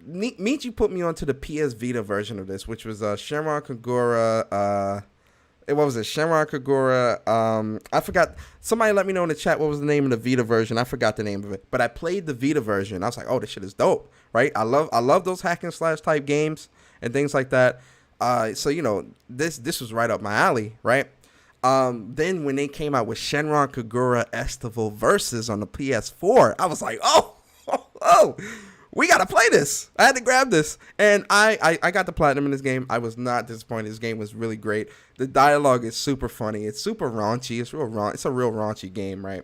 S1: Michi put me onto the PS Vita version of this, which was Shenron Kagura. What was it? Shenron Kagura. I forgot. Somebody let me know in the chat what was the name of the Vita version. I forgot the name of it, but I played the Vita version. I was like, oh, this shit is dope, right? I love those hack and slash type games and things like that. So you know, this was right up my alley, right? Then when they came out with Shenron Kagura Estival Versus on the PS4, I was like, oh, we gotta play this. I had to grab this, and I got the platinum in this game. I was not disappointed. This game was really great. The dialogue is super funny. It's super raunchy. It's a real raunchy game, right?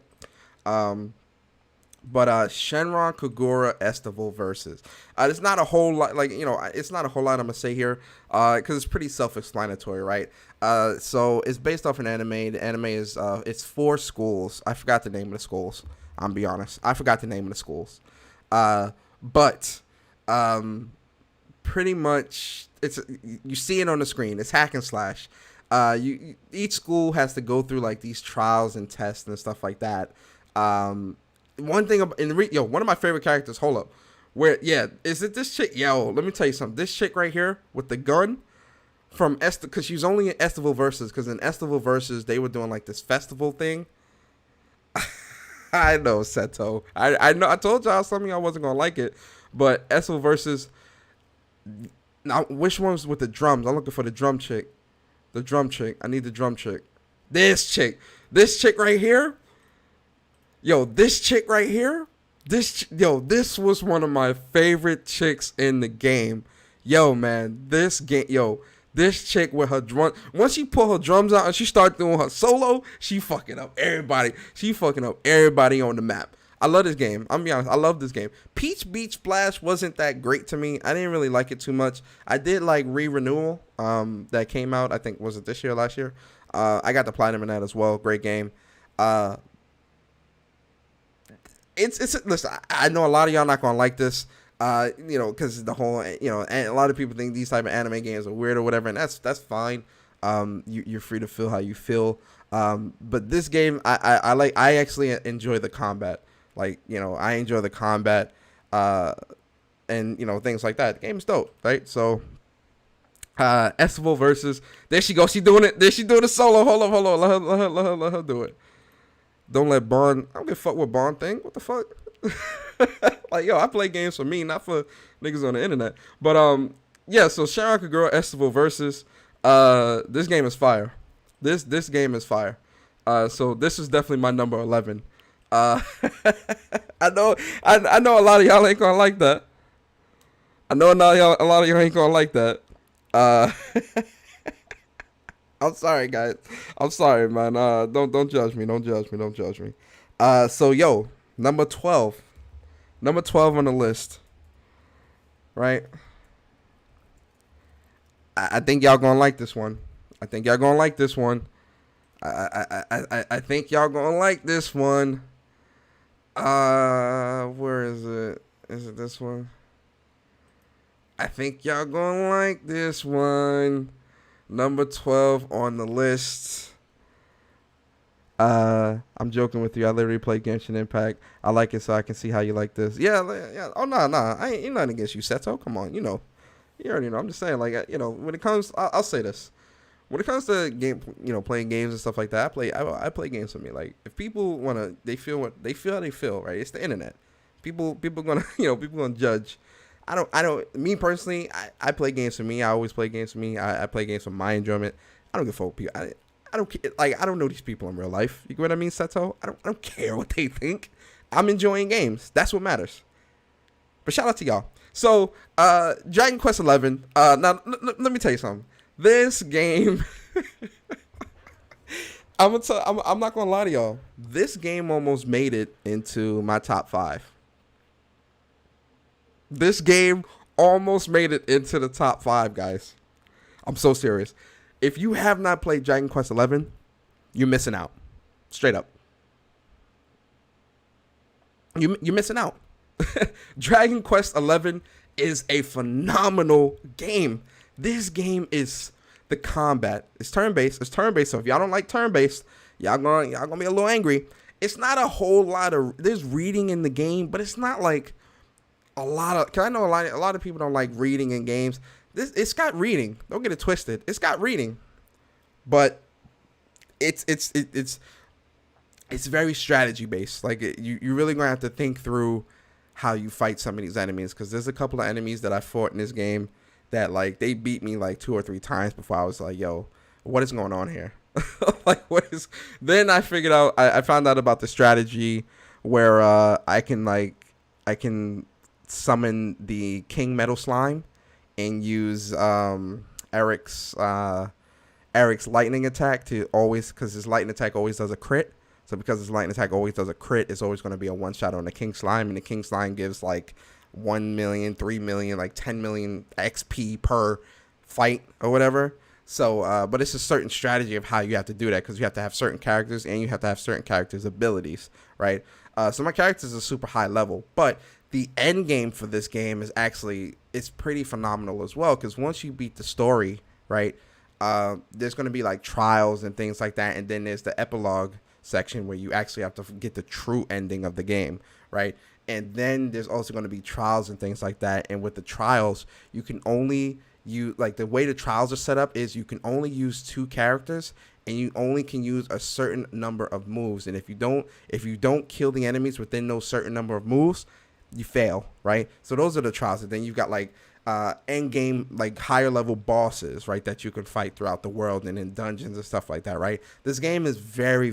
S1: But Shenron Kagura Estival Versus. There's not a whole lot, it's not a whole lot I'm gonna say here, because it's pretty self-explanatory, right? So it's based off an anime. The anime is it's 4 schools. I forgot the name of the schools. I'm be honest. I forgot the name of the schools. But pretty much you see it on the screen. It's hack and slash. Each school has to go through like these trials and tests and stuff like that. One thing one of my favorite characters. Hold up, is it this chick? Yo, let me tell you something. This chick right here with the gun from because she's only in Estival Versus, because in Estival Versus they were doing like this festival thing. I know, Seto. I know. I told y'all some of y'all wasn't gonna like it, but Estival Versus. Now, which one's with the drums? I'm looking for the drum chick. The drum chick. I need the drum chick. This chick. This chick right here. Yo, this chick right here. This was one of my favorite chicks in the game. Yo, man, this chick with her drum. Once she pull her drums out and she start doing her solo, she fucking up everybody. She fucking up everybody on the map. I love this game. I'm be honest. I love this game. Peach Beach Splash wasn't that great to me. I didn't really like it too much. I did like Renewal that came out. I think, was it this year or last year? I got the platinum in that as well. Great game. Listen, I know a lot of y'all not gonna like this. Because the whole, and a lot of people think these type of anime games are weird or whatever, and that's fine. You're free to feel how you feel. But this game, I actually enjoy the combat. I enjoy the combat, and things like that. The game's dope, right? So, Estival Versus. There she goes. She doing it. There she doing the solo. Hold on. Let her do it. Don't let Bond. I don't give a fuck what Bond think. What the fuck? I play games for me, not for niggas on the internet. But so Shenron Kagura Estival Versus. This game is fire. This game is fire. So this is definitely my number 11. I know a lot of y'all ain't gonna like that. A lot of y'all ain't gonna like that. I'm sorry, guys. I'm sorry, man. Don't judge me. Don't judge me. So number 12. Number 12 on the list. Right? I think y'all gonna like this one. I think y'all gonna like this one. Where is it? Is it this one? I think y'all gonna like this one. Number 12 on the list. I'm joking with you. I literally play Genshin Impact. I like it, so I can see how you like this. Yeah. Oh, no. I ain't nothing against you, Seto. Come on, you already know. I'm just saying, when it comes, I'll say this. When it comes to playing games and stuff like that, I play games for me. Like, if people they feel how they feel, right? It's the internet. People gonna, people gonna judge. Me personally, I play games for me. I always play games for me. I play games for my enjoyment. I don't give a fuck. People. I don't care. I don't know these people in real life. You get what I mean, Seto? I don't care what they think. I'm enjoying games. That's what matters. But shout out to y'all. So, Dragon Quest 11. Now, let me tell you something. This game, I'm not gonna lie to y'all. This game almost made it into my top 5. This game almost made it into the top 5, guys. I'm so serious. If you have not played Dragon Quest 11, you're missing out. Straight up. You're missing out. Dragon Quest 11 is a phenomenal game. This game is the combat. It's turn-based. So if y'all don't like turn-based, y'all gonna be a little angry. It's not a whole lot of there's reading in the game, but it's not like a lot of. Cause I know a lot of people don't like reading in games. It's got reading. Don't get it twisted. It's got reading, but it's very strategy based. Like you really gonna have to think through how you fight some of these enemies, because there's a couple of enemies that I fought in this game that like they beat me like 2 or 3 times before I was like, yo, what is going on here? Like what is? Then I figured out. I found out about the strategy where I can summon the King Metal Slime and use Eric's lightning attack to always, because his lightning attack always does a crit. So because his lightning attack always does a crit, it's always going to be a one shot on the King Slime, and the King Slime gives like 1 million, 3 million, like 10 million XP per fight or whatever. So, but it's a certain strategy of how you have to do that, because you have to have certain characters and you have to have certain characters' abilities, right? So my characters are super high level, but the end game for this game is actually, it's pretty phenomenal as well, because once you beat the story, right, there's going to be like trials and things like that, and then there's the epilogue section where you actually have to get the true ending of the game, right? And then there's also going to be trials and things like that, and with the trials, you can only like the way the trials are set up is you can only use 2 characters, and you only can use a certain number of moves, and if you don't kill the enemies within those certain number of moves, you fail, right? So those are the trials. And then you've got like end game, like higher level bosses, right, that you can fight throughout the world and in dungeons and stuff like that, right? This game is very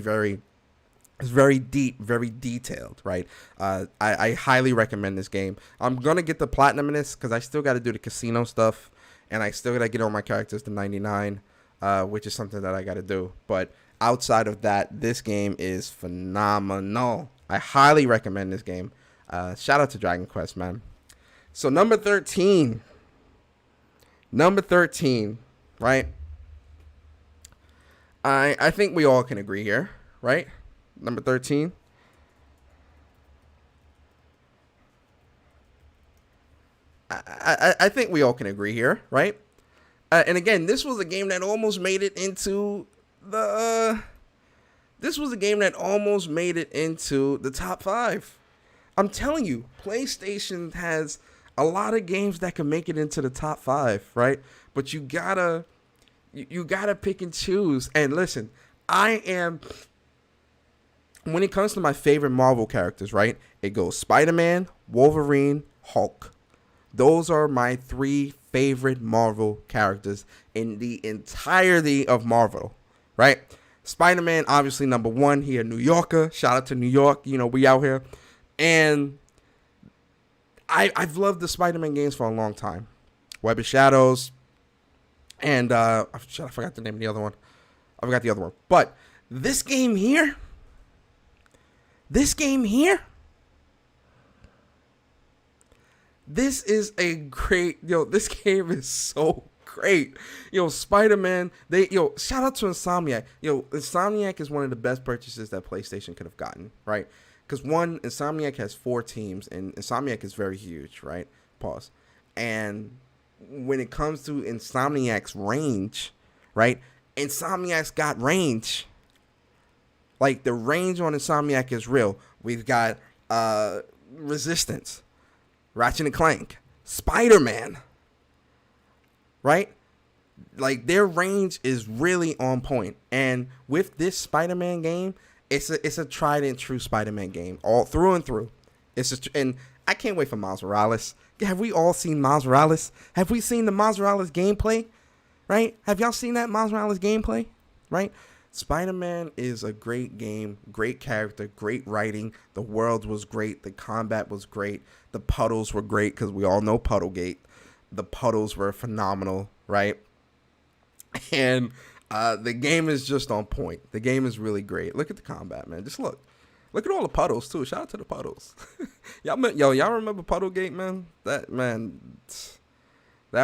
S1: deep, very detailed, right? I highly recommend this game. I'm gonna get the platinum in this because I still got to do the casino stuff, and I still got to get all my characters to 99, which is something that I got to do. But outside of that, this game is phenomenal. I highly recommend this game. Shout out to Dragon Quest, man. So number 13, right? I think we all can agree here, right? Number 13. I think we all can agree here, right? And again, this was a game that almost made it into the. This was a game that almost made it into the top 5. I'm telling you, PlayStation has a lot of games that can make it into the top 5, right? But you gotta pick and choose. And listen, when it comes to my favorite Marvel characters, right? It goes Spider-Man, Wolverine, Hulk. Those are my 3 favorite Marvel characters in the entirety of Marvel, right? Spider-Man, obviously number 1. He a New Yorker. Shout out to New York. You know, we out here. And I've loved the Spider-Man games for a long time. Web of Shadows. And I forgot the name of the other one. But this game here. This is a great, this game is so great. Spider-Man, shout out to Insomniac. Insomniac is one of the best purchases that PlayStation could have gotten, right? Because one, Insomniac has 4 teams, and Insomniac is very huge, right? Pause. And when it comes to Insomniac's range, right? Insomniac's got range. Like, the range on Insomniac is real. We've got Resistance, Ratchet and Clank, Spider-Man, right? Like, their range is really on point. And with this Spider-Man game, it's a tried and true Spider-Man game, all through and through. And I can't wait for Miles Morales. Have we all seen Miles Morales? Have we seen the Miles Morales gameplay? Right? Have y'all seen that Miles Morales gameplay? Right? Spider-Man is a great game, great character, great writing. The world was great. The combat was great. The puddles were great because we all know Puddlegate. The puddles were phenomenal, right? And the game is just on point. The game is really great. Look at the combat, man. Just look. Look at all the puddles, too. Shout out to the puddles. Y'all remember Puddlegate, man? That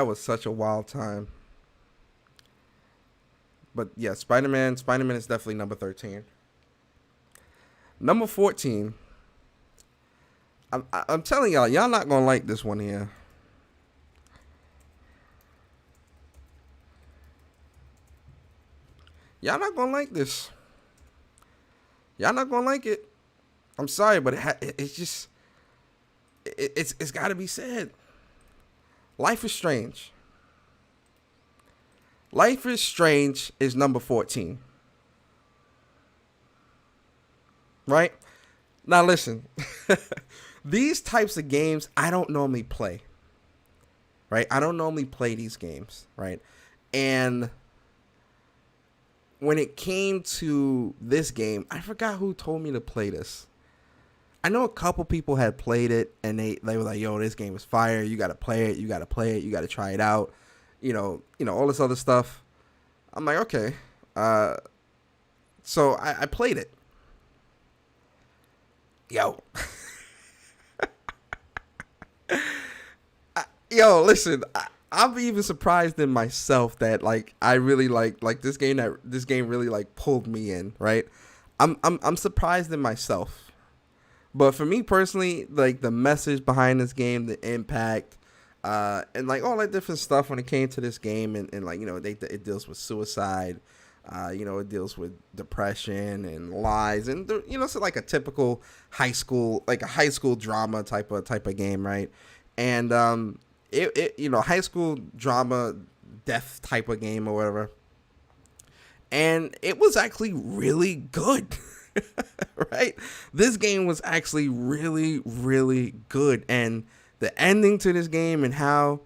S1: was such a wild time. But yeah, Spider-Man is definitely number 13. Number 14. I'm telling y'all not gonna like this one here. Y'all not gonna like this. Y'all not gonna like it. I'm sorry, but it's got to be said. Life is Strange. Life is Strange is number 14. Right? Now listen. These types of games I don't normally play. Right? I don't normally play these games, right? And when it came to this game, I forgot who told me to play this. I know a couple people had played it, and they were like, yo, this game is fire. You got to play it. You got to play it. You got to try it out. You know, all this other stuff. I'm like, okay. So I played it. Yo. Yo, listen, I'm even surprised in myself that like I really like this game really like pulled me in, right? I'm surprised in myself. But for me personally, like the message behind this game, the impact, and like all that different stuff when it came to this game, and like, you know, it deals with suicide, you know, it deals with depression and lies, and you know, it's like a typical high school drama type of game, right? And it you know, high school drama death type of game or whatever, and it was actually really good. Right? This game was actually really, really good. And the ending to this game and how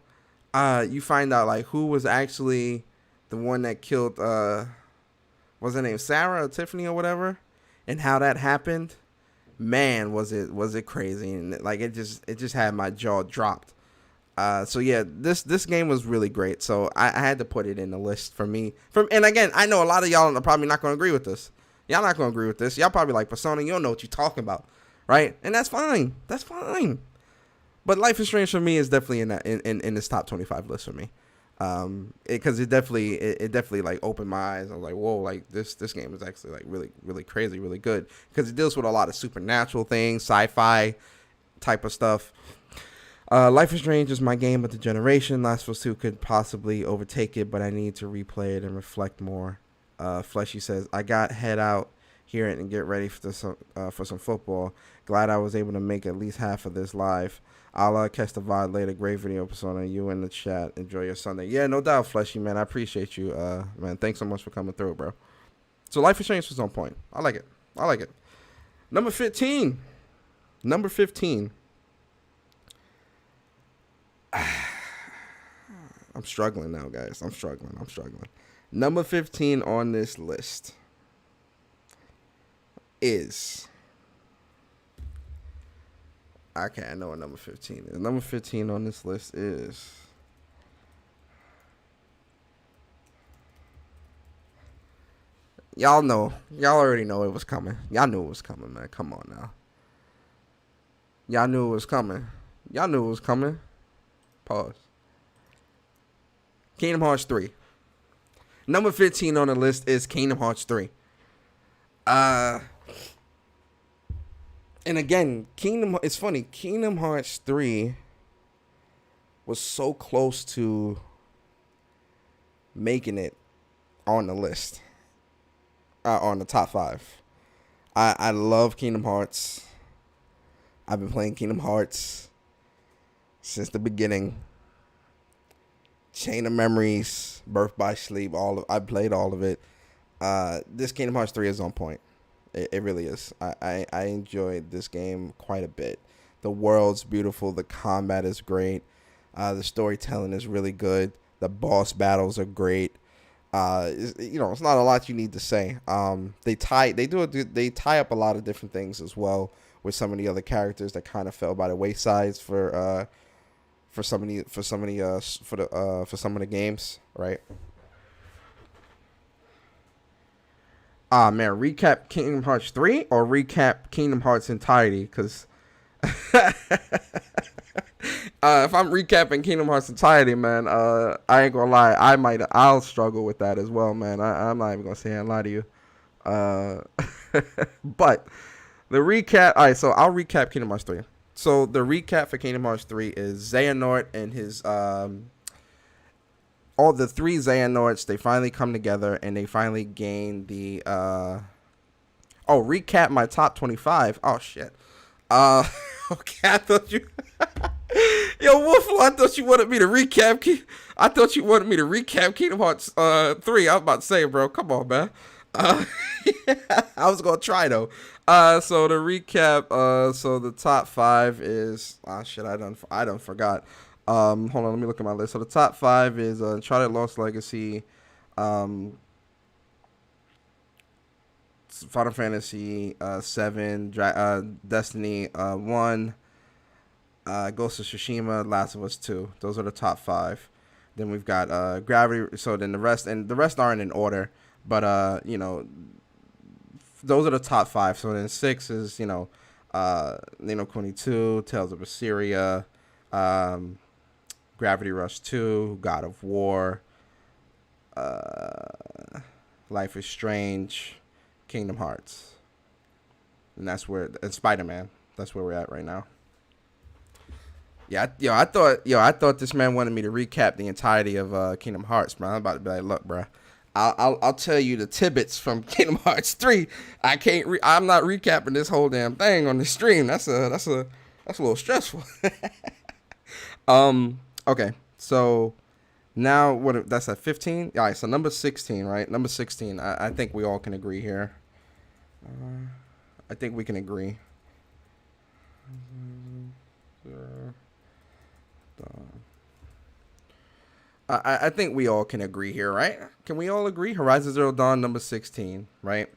S1: you find out like who was actually the one that killed what's her name, Sarah or Tiffany or whatever, and how that happened, man, was it crazy. And like it just had my jaw dropped. So yeah, this game was really great. So I had to put it in the list for me. And again, I know a lot of y'all are probably not going to agree with this. Y'all not going to agree with this. Y'all probably like, Persona, you don't know what you're talking about, right? And that's fine. That's fine. But Life is Strange for me is definitely in this top 25 list for me. Because it definitely like opened my eyes. I was like, whoa, like this game is actually like really, really crazy, really good. Because it deals with a lot of supernatural things, sci-fi type of stuff. Life is Strange is my game of the generation. Last of Us 2 could possibly overtake it, but I need to replay it and reflect more. Fleshy says, I got head out here and get ready for some football. Glad I was able to make at least half of this live. I'll catch the VOD later. Great video, Persona. You in the chat. Enjoy your Sunday. Yeah, no doubt, Fleshy, man. I appreciate you, man. Thanks so much for coming through, bro. So Life is Strange was on point. I like it. Number 15. I'm struggling now, guys. I'm struggling. Number 15 on this list is... Okay, I know what number 15 is. Number 15 on this list is... Y'all know. Y'all already know it was coming. Y'all knew it was coming, man. Come on now. Y'all knew it was coming. Pause. Kingdom Hearts 3. Number 15 on the list is Kingdom Hearts 3. And again, it's funny. Kingdom Hearts 3 was so close to making it on the list. On the top 5. I love Kingdom Hearts. I've been playing Kingdom Hearts since the beginning. Chain of Memories, Birth by Sleep, I played all of it. This Kingdom Hearts 3 is on point. It really is. I enjoyed this game quite a bit. The world's beautiful. The combat is great. The storytelling is really good. The boss battles are great. It's not a lot you need to say. They tie up a lot of different things as well with some of the other characters that kind of fell by the wayside for some of the games, right? Man, recap Kingdom Hearts 3 or recap Kingdom Hearts entirety? Because if I'm recapping Kingdom Hearts entirety, man, I ain't gonna lie, I'll struggle with that as well, man. I'm not even gonna say and lie to you. Uh, but the recap, all right. So I'll recap Kingdom Hearts 3. So the recap for Kingdom Hearts 3 is Xehanort and his all the three Xehanorts. They finally come together and they finally gain the recap my top 25. Oh shit. Okay, I thought you. Yo, Wolfle, I thought you wanted me to recap. I thought you wanted me to recap Kingdom Hearts 3. I was about to say, bro, come on, man. Yeah, I was gonna try though. So the recap. So the top 5 is. Ah, shit, I done forgot. Hold on, let me look at my list. So the top 5 is Uncharted Lost Legacy, Final Fantasy 7, Destiny 1, Ghost of Tsushima, Last of Us 2. Those are the top 5. Then we've got Gravity. So then the rest aren't in order, but those are the top 5. So then 6 is Kuni 2, Tales of Zysteria, Gravity Rush 2, God of War, Life is Strange, Kingdom Hearts, and Spider-Man. That's where we're at right now. Yeah, I thought this man wanted me to recap the entirety of Kingdom Hearts, man. I'm about to be like, look, bro, I'll tell you the tidbits from Kingdom Hearts 3. I'm not recapping this whole damn thing on the stream. That's a little stressful. Okay, so now that's at 15. All right, so number 16, right? Number 16. I think we all can agree here. I think we can agree. I think we all can agree here, right? Can we all agree? Horizon Zero Dawn, number 16, right?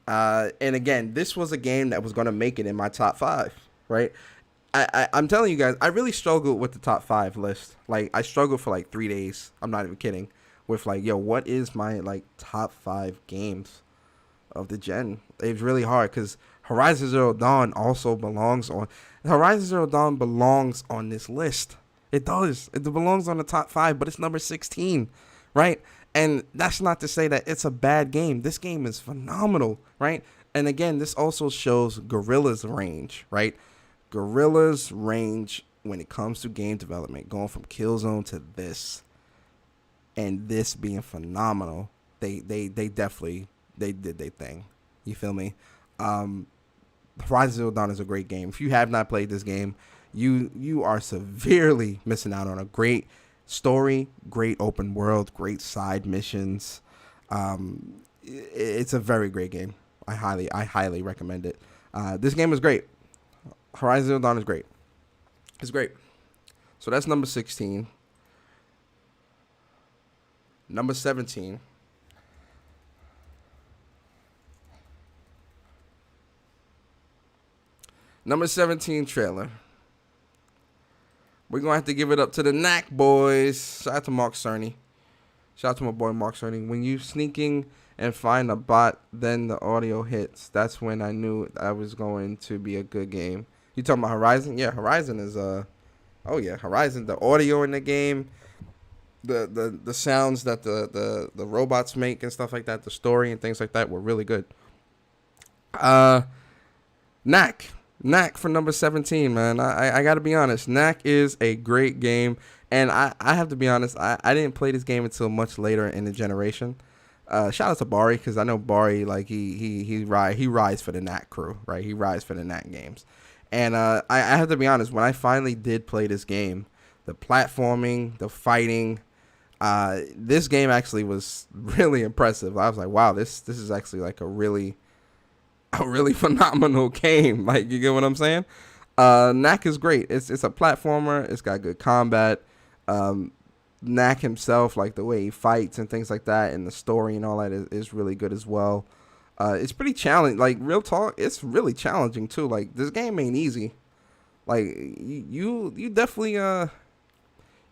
S1: And again, this was a game that was going to make it in my top 5, right? I'm telling you guys, I really struggled with the top 5 list. Like, I struggled for like 3 days. I'm not even kidding. With like, what is my like top 5 games of the gen? It's really hard because Horizon Zero Dawn also belongs on this list. It does. It belongs on the top 5, but it's number 16, right? And that's not to say that it's a bad game. This game is phenomenal, right? And again, this also shows Guerrilla's range, right? Guerrilla's range when it comes to game development, going from Killzone to this, and this being phenomenal. They definitely did their thing. You feel me? Horizon Zero Dawn is a great game. If you have not played this game, you are severely missing out on a great story, great open world, great side missions. It's a very great game. I highly recommend it. This game is great. Horizon Zero Dawn is great. It's great. So that's number 16. Number 17. Number 17 trailer. We're going to have to give it up to the Knack boys. Shout out to Mark Cerny. Shout out to my boy Mark Cerny. When you sneaking and find a bot, then the audio hits. That's when I knew that was going to be a good game. You talking about Horizon? Yeah, Horizon is Horizon. The audio in the game, the sounds that the robots make and stuff like that, the story and things like that were really good. Knack for number 17, man. I got to be honest. Knack is a great game. And I have to be honest, I didn't play this game until much later in the generation. Shout out to Bari, because I know Bari, like, he rides for the Knack crew, right? He rides for the Knack games. And I have to be honest, when I finally did play this game, the platforming, the fighting, this game actually was really impressive. I was like, wow, this is actually like a really phenomenal game. Like, you get what I'm saying? Knack is great. It's a platformer. It's got good combat.
S2: Knack himself, like the way he fights and things like that, and the story and all that is really good as well. It's pretty challenging. Like real talk, it's really challenging too. Like this game ain't easy. Like you definitely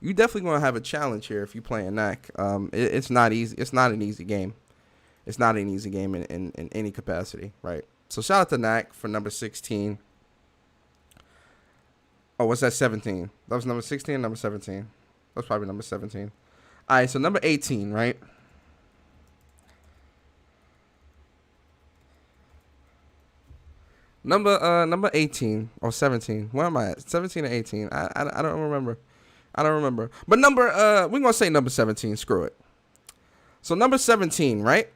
S2: you definitely gonna have a challenge here if you play a Knack. It's not easy. It's not an easy game. It's not an easy game in any capacity, right? So shout out to Knack for number 16. Oh, what's that? 17. That was number 16. Number 17. That's probably number 17. All right, so number 18, right? Number 18 or 17. Where am I at? 17 or 18? I don't remember. I don't remember. But we're gonna say number 17. Screw it. So number 17, right?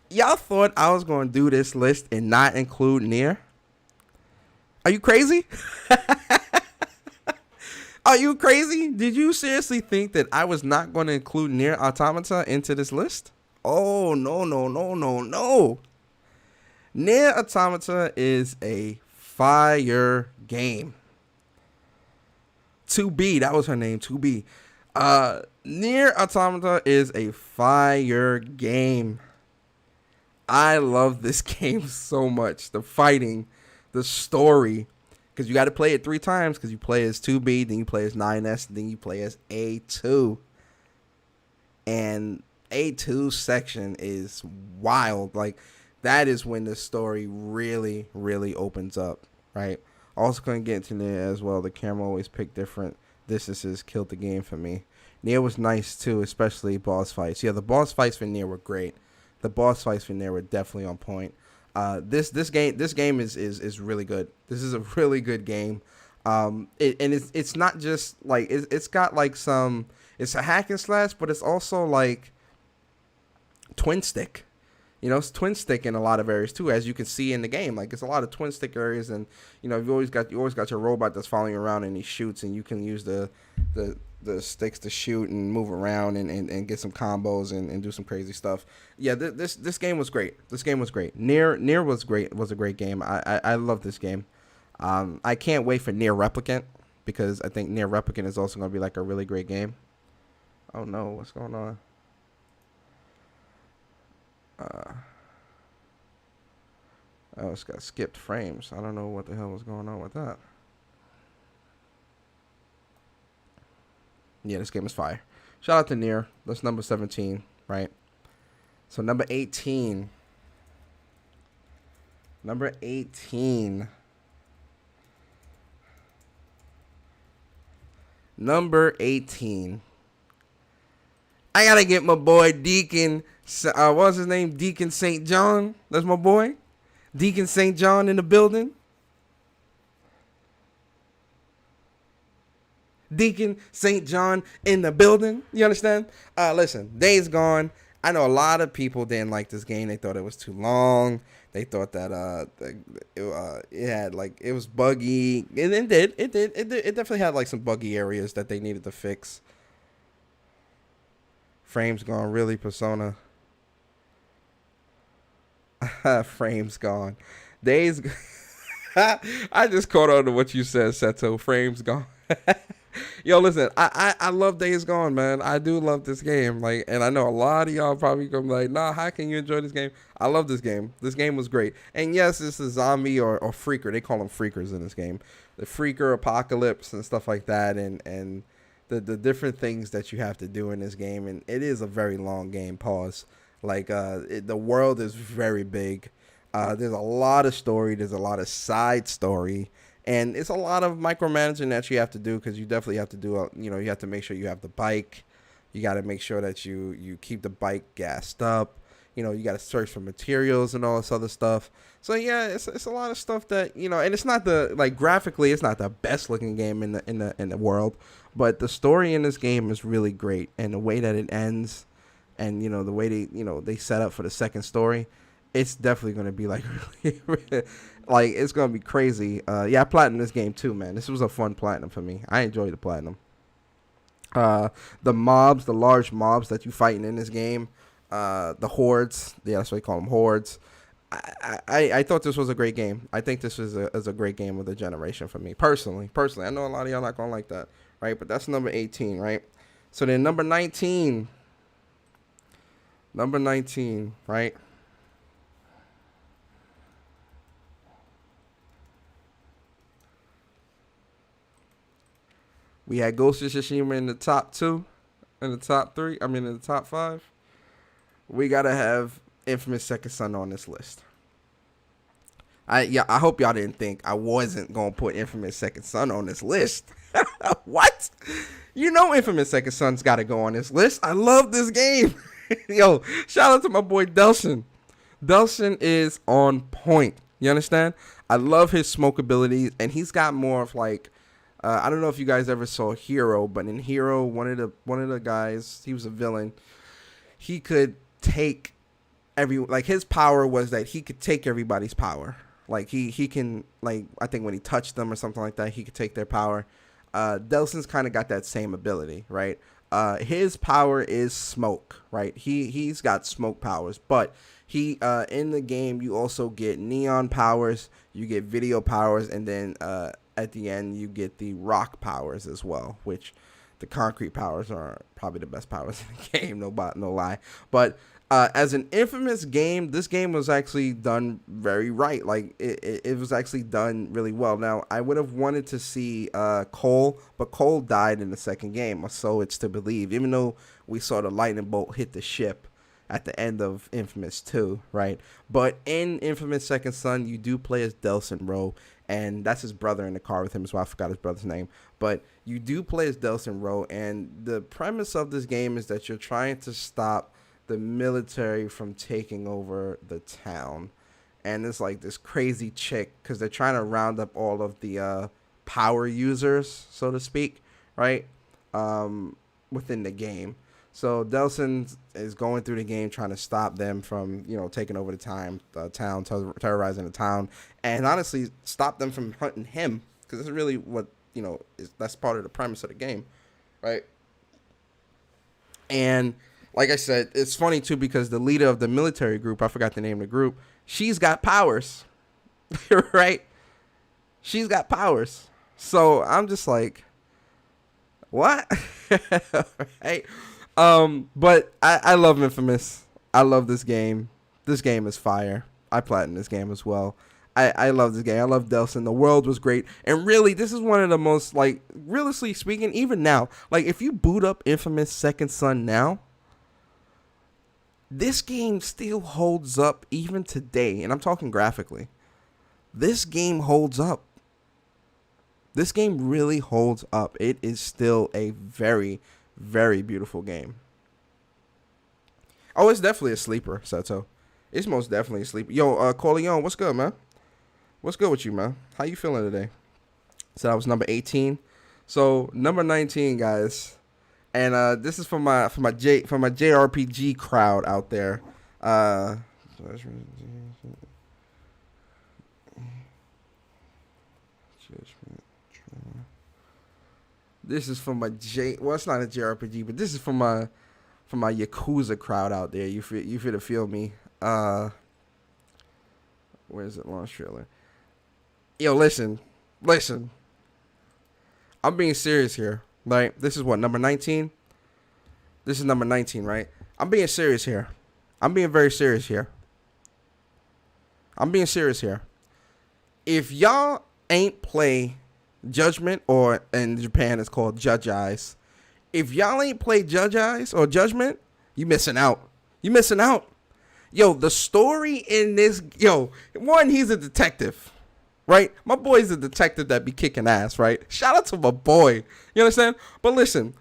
S2: Y'all thought I was gonna do this list and not include Nier? Are you crazy? Are you crazy? Did you seriously think that I was not going to include Nier Automata into this list? Oh, no. Nier Automata is a fire game. 2B, that was her name, 2B. Nier Automata is a fire game. I love this game so much. The fighting, the story, because you got to play it 3 times, because you play as 2B, then you play as 9S, then you play as A2. And A2 section is wild. Like, that is when the story really, really opens up, right? Also going to get into Nier as well. The camera always picked different distances, killed the game for me. Nier was nice, too, especially boss fights. Yeah, the boss fights for Nier were great. The boss fights for Nier were definitely on point. This game is really good. This is a really good game. It's not just like it's got like some. It's a hack and slash, but it's also like twin stick. You know, it's twin stick in a lot of areas too, as you can see in the game. Like it's a lot of twin stick areas, and you know you always got your robot that's following you around and he shoots, and you can use the sticks to shoot and move around and get some combos and do some crazy stuff. Yeah, this game was great. This game was great. Nier was great. Was a great game. I love this game. I can't wait for Nier Replicant, because I think Nier Replicant is also going to be like a really great game. Oh no, what's going on? Oh, it's got skipped frames. I don't know what the hell was going on with that. Yeah, this game is fire. Shout out to Nier. That's number 17, right? So number 18. Number 18. Number 18. I gotta get my boy Deacon. What's his name? Deacon St. John. That's my boy. Deacon St. John in the building. Deacon St. John in the building. You understand? Listen, Days Gone. I know a lot of people didn't like this game. They thought it was too long. They thought that it had like it was buggy. And it did. It definitely had like some buggy areas that they needed to fix. Frames gone, really, Persona. Frames gone. Days. I just caught on to what you said, Seto. Frames gone. Yo, listen, I love Days Gone, man. I do love this game. Like, and I know a lot of y'all probably gonna be like, nah, how can you enjoy this game? I love this game. This game was great. And yes, it's a zombie or freaker. They call them freakers in this game. The freaker apocalypse and stuff like that, and the different things that you have to do in this game. And it is a very long game. Pause. Like, the world is very big. There's a lot of story. There's a lot of side story. And it's a lot of micromanaging that you have to do, because you definitely have to do, you have to make sure you have the bike. You got to make sure that you keep the bike gassed up. You got to search for materials and all this other stuff. So, yeah, it's a lot of stuff that, and it's not graphically, it's not the best looking game in the world. But the story in this game is really great. And the way that it ends and, the way they set up for the second story, it's definitely going to be like really, really, like it's going to be crazy. Yeah, I platinumed this game too, man. This was a fun platinum for me. I enjoyed the platinum. The large mobs that you fighting in this game, the hordes. Yeah, that's what they call them, hordes. I thought this was a great game. I think this is a great game of the generation for me. Personally. I know a lot of y'all not going to like that. right? But that's number 18, right? So then number 19, right? We had Ghost of Tsushima in the top 2, in the top 3, I mean in the top 5. We got to have Infamous Second Son on this list. I hope y'all didn't think I wasn't going to put Infamous Second Son on this list. What? You know Infamous Second Son's got to go on this list. I love this game. Yo, shout out to my boy Delson. Delson is on point. You understand? I love his smoke abilities, and he's got more of like, I don't know if you guys ever saw Hero, but in Hero, one of the guys, he was a villain. He could take like his power was that he could take everybody's power. Like he can, like, I think when he touched them or something like that, he could take their power. Delson's kind of got that same ability, right? His power is smoke, right? He's got smoke powers, but he in the game you also get neon powers, you get video powers, and then at the end you get the rock powers as well, which the concrete powers are probably the best powers in the game, no lie. But as an Infamous game, this game was actually done very right. Like it was actually done really well. Now I would have wanted to see Cole, but Cole died in the second game, so it's to believe. Even though we saw the lightning bolt hit the ship at the end of Infamous 2, right? But in Infamous Second Son, you do play as Delson, bro, and that's his brother in the car with him as well. I forgot his brother's name, but you do play as Delson, bro, and the premise of this game is that you're trying to stop the military from taking over the town. And it's like this crazy chick, because they're trying to round up all of the power users, so to speak, right, within the game. So Delson is going through the game trying to stop them from, taking over the town, terrorizing the town, and honestly stop them from hunting him, because that's really what, that's part of the premise of the game, right? And like I said, it's funny too, because the leader of the military group, I forgot the name of the group, she's got powers, right? She's got powers. So I'm just like, what? Right? But I love Infamous. I love this game. This game is fire. I platinum this game as well. I love this game. I love Delson. The world was great. And really, this is one of the most, like, realistically speaking, even now, like, if you boot up Infamous Second Son now, this game still holds up even today. And I'm talking graphically. This game holds up. This game really holds up. It is still a very, very beautiful game. Oh, it's definitely a sleeper, Seto. It's most definitely a sleeper. Yo, Corleone, what's good, man? What's good with you, man? How you feeling today? So that was number 18. So number 19, guys. And this is for my JRPG crowd out there. This is for my well, it's not a JRPG, but this is for my Yakuza crowd out there. You feel feel me? Where's it? Launch trailer. Yo, listen. I'm being serious here. Like, this is what, number 19? This is number 19, right? I'm being serious here. I'm being very serious here. I'm being serious here. If y'all ain't play Judgment, or in Japan it's called Judge Eyes. If y'all ain't play Judge Eyes or Judgment, you missing out. You missing out. Yo, the story in this, one, he's a detective, right? My boy's a detective that be kicking ass, right? Shout out to my boy. You understand? But listen,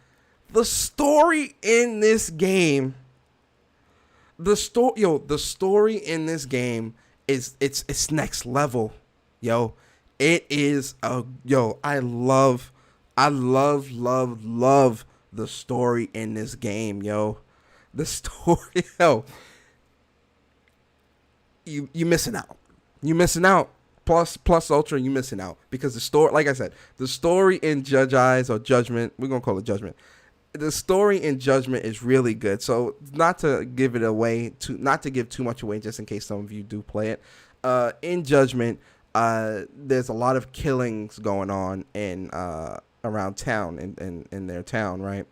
S2: the story in this game, the story in this game is it's next level, yo. It is I love the story in this game, yo. The story, yo. You missing out. You missing out. Plus Ultra, you missing out. Because the story, like I said, the story in Judge Eyes or Judgment, we're going to call it Judgment. The story in Judgment is really good. So not to give it away, not to give too much away, just in case some of you do play it. In Judgment, there's a lot of killings going on in around town in their town, right?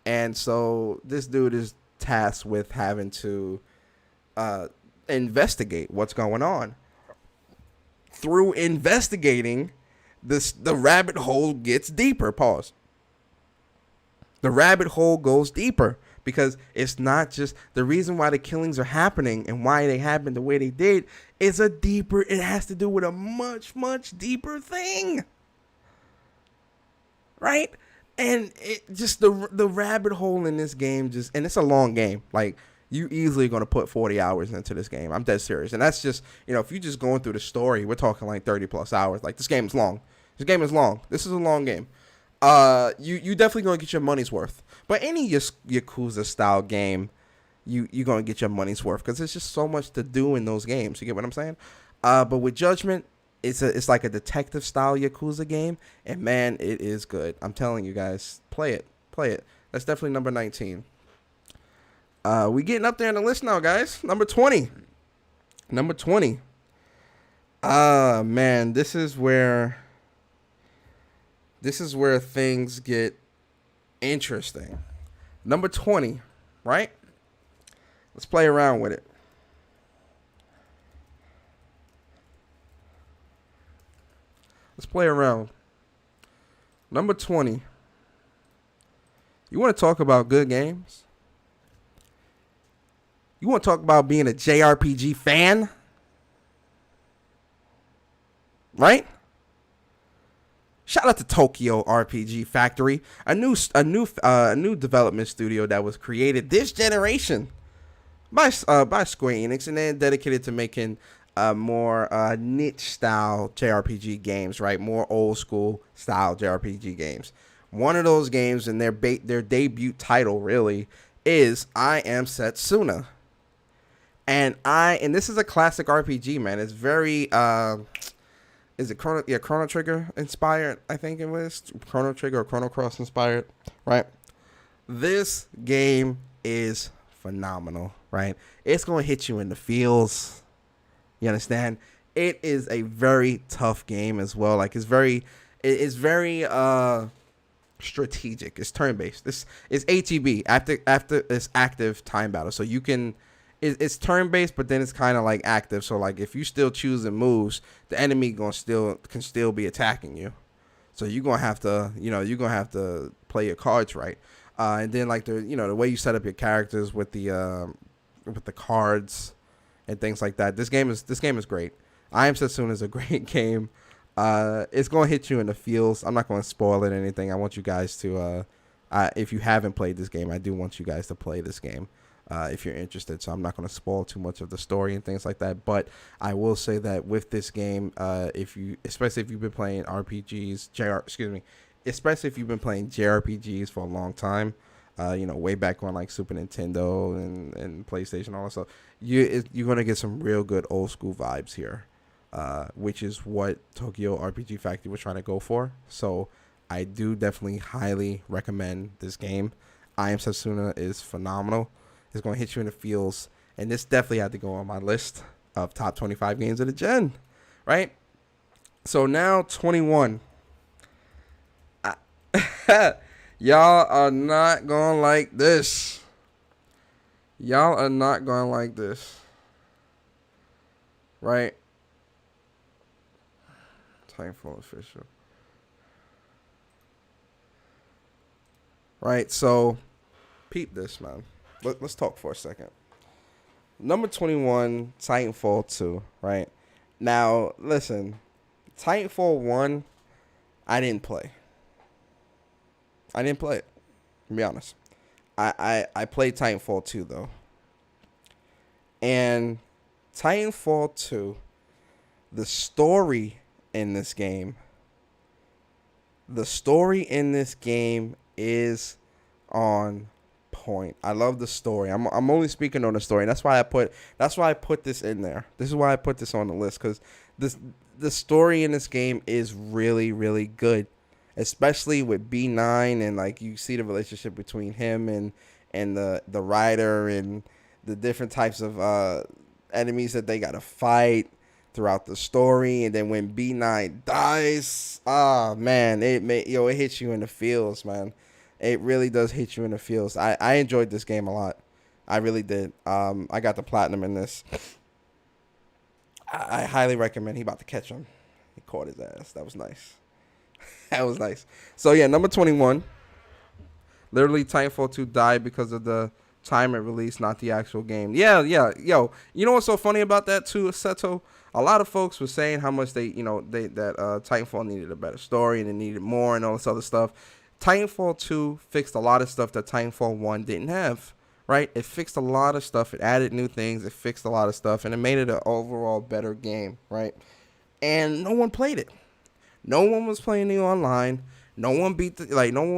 S2: And so this dude is tasked with having to investigate what's going on. Through investigating, the rabbit hole gets deeper. Pause. The rabbit hole goes deeper because it's not just the reason why the killings are happening and why they happened the way they did is a deeper, it has to do with a much, much deeper thing. Right? And it just the rabbit hole in this game just, and it's a long game. Like, you easily going to put 40 hours into this game. I'm dead serious. And that's just, if you're just going through the story, we're talking like 30 plus hours. Like, this game is long. This is a long game. You definitely going to get your money's worth. But any Yakuza style game, you're going to get your money's worth because there's just so much to do in those games. You get what I'm saying? But with Judgment, it's like a detective style Yakuza game, and man, it is good. I'm telling you guys, play it. That's definitely number 19. We getting up there in the list now, guys. Number 20. Man, this is where things get interesting. Number 20, right? Let's play around with it. Let's play around. Number 20. You want to talk about good games? You want to talk about being a JRPG fan? Right? Shout out to Tokyo RPG Factory, a new development studio that was created this generation by Square Enix, and then dedicated to making more niche style JRPG games, right? More old school style JRPG games. One of those games, and their debut title really is I Am Setsuna. And this is a classic RPG, man. It's very is it Chrono Trigger inspired? I think it was Chrono Trigger or Chrono Cross inspired, right? This game is phenomenal, right? It's going to hit you in the feels. You understand? It is a very tough game as well. Like, it's very strategic. It's turn based. This is ATB after this active time battle. So you can. It's turn based, but then it's kind of like active. So like if you still choosing moves, the enemy can still be attacking you. So you're gonna have to play your cards right. And then like the way you set up your characters with the cards and things like that. This game is great. I Am Setsuna is a great game. It's gonna hit you in the feels. I'm not gonna spoil it or anything. I want you guys to if you haven't played this game, I do want you guys to play this game. If you're interested, so I'm not going to spoil too much of the story and things like that. But I will say that with this game, especially if you've been playing especially if you've been playing JRPGs for a long time, way back on like Super Nintendo and PlayStation, all that stuff, you're going to get some real good old school vibes here, which is what Tokyo RPG Factory was trying to go for. So I do definitely highly recommend this game. I Am Setsuna is phenomenal. It's going to hit you in the feels. And this definitely had to go on my list of top 25 games of the gen. Right? So now 21. Y'all are not going to like this. Right? Titanfall official. Right? So, peep this, man. Let's talk for a second. Number 21, Titanfall 2, right? Now, listen, Titanfall 1, I didn't play it, to be honest. I played Titanfall 2, though. And Titanfall 2, the story in this game is on point. I love the story. I'm only speaking on the story. And that's why I put this in there. This is why I put this on the list, because the story in this game is really, really good, especially with B9, and like you see the relationship between him and the rider and the different types of enemies that they gotta fight throughout the story, and then when B9 dies, man, it hits you in the feels, man. It really does hit you in the feels. I enjoyed this game a lot. I really did. I got the platinum in this. I highly recommend. He about to catch him. He caught his ass. That was nice. That was nice. So yeah, number 21. Literally, Titanfall 2 died because of the time it released, not the actual game. Yeah. Yo, you know what's so funny about that too, Seto? A lot of folks were saying how much that Titanfall needed a better story and it needed more and all this other stuff. Titanfall 2 fixed a lot of stuff that Titanfall 1 didn't have, right? It fixed a lot of stuff. It added new things. It fixed a lot of stuff, and it made it an overall better game, right? And no one played it. No one was playing the online. No one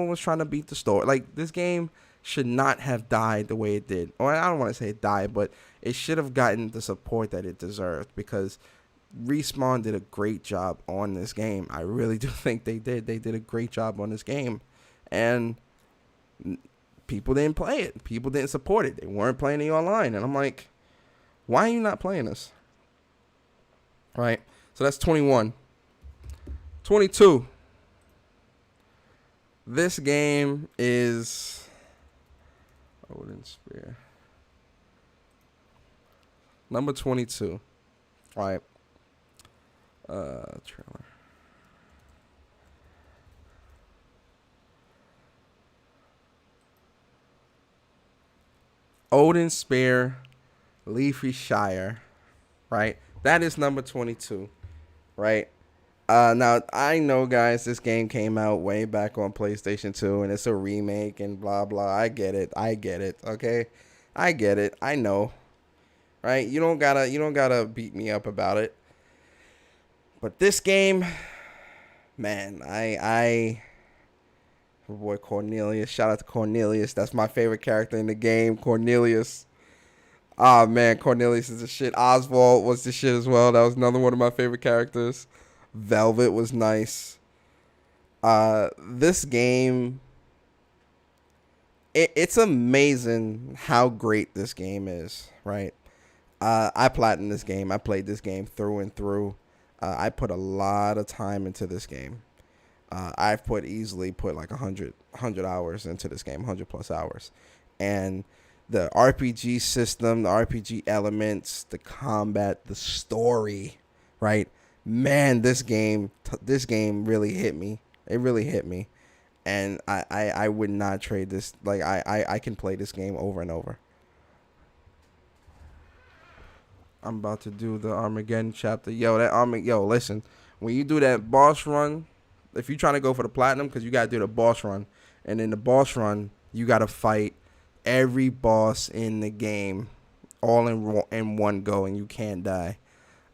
S2: was trying to beat the story. Like, this game should not have died the way it did. Or I don't want to say it died, but it should have gotten the support that it deserved, because Respawn did a great job on this game. I really do think they did. They did a great job on this game. And people didn't play it. People didn't support it. They weren't playing it online. And I'm like, why are you not playing this? Right? So that's 21. 22. This game is Odin Spear. Number 22. Right. Trailer. Odin Spear, Leafy Shire, right? That is number 22, right? Now, I know, guys, this game came out way back on PlayStation 2, and it's a remake and blah, blah. I get it, okay? I get it. I know, right? You don't gotta beat me up about it. But this game, man, my boy Cornelius. Shout out to Cornelius. That's my favorite character in the game, Cornelius. Ah, man, Cornelius is the shit. Oswald was the shit as well. That was another one of my favorite characters. Velvet was nice. This game, it's amazing how great this game is, right? I platinumed this game. I played this game through and through. I put a lot of time into this game. I've easily put like 100 hours into this game, 100 plus hours. And the RPG system, the RPG elements, the combat, the story, right? Man, this game really hit me. It really hit me. And I would not trade this. Like, I can play this game over and over. I'm about to do the Armageddon chapter. Yo, listen. When you do that boss run, if you're trying to go for the platinum, because you got to do the boss run. And in the boss run, you got to fight every boss in the game all in one go, and you can't die.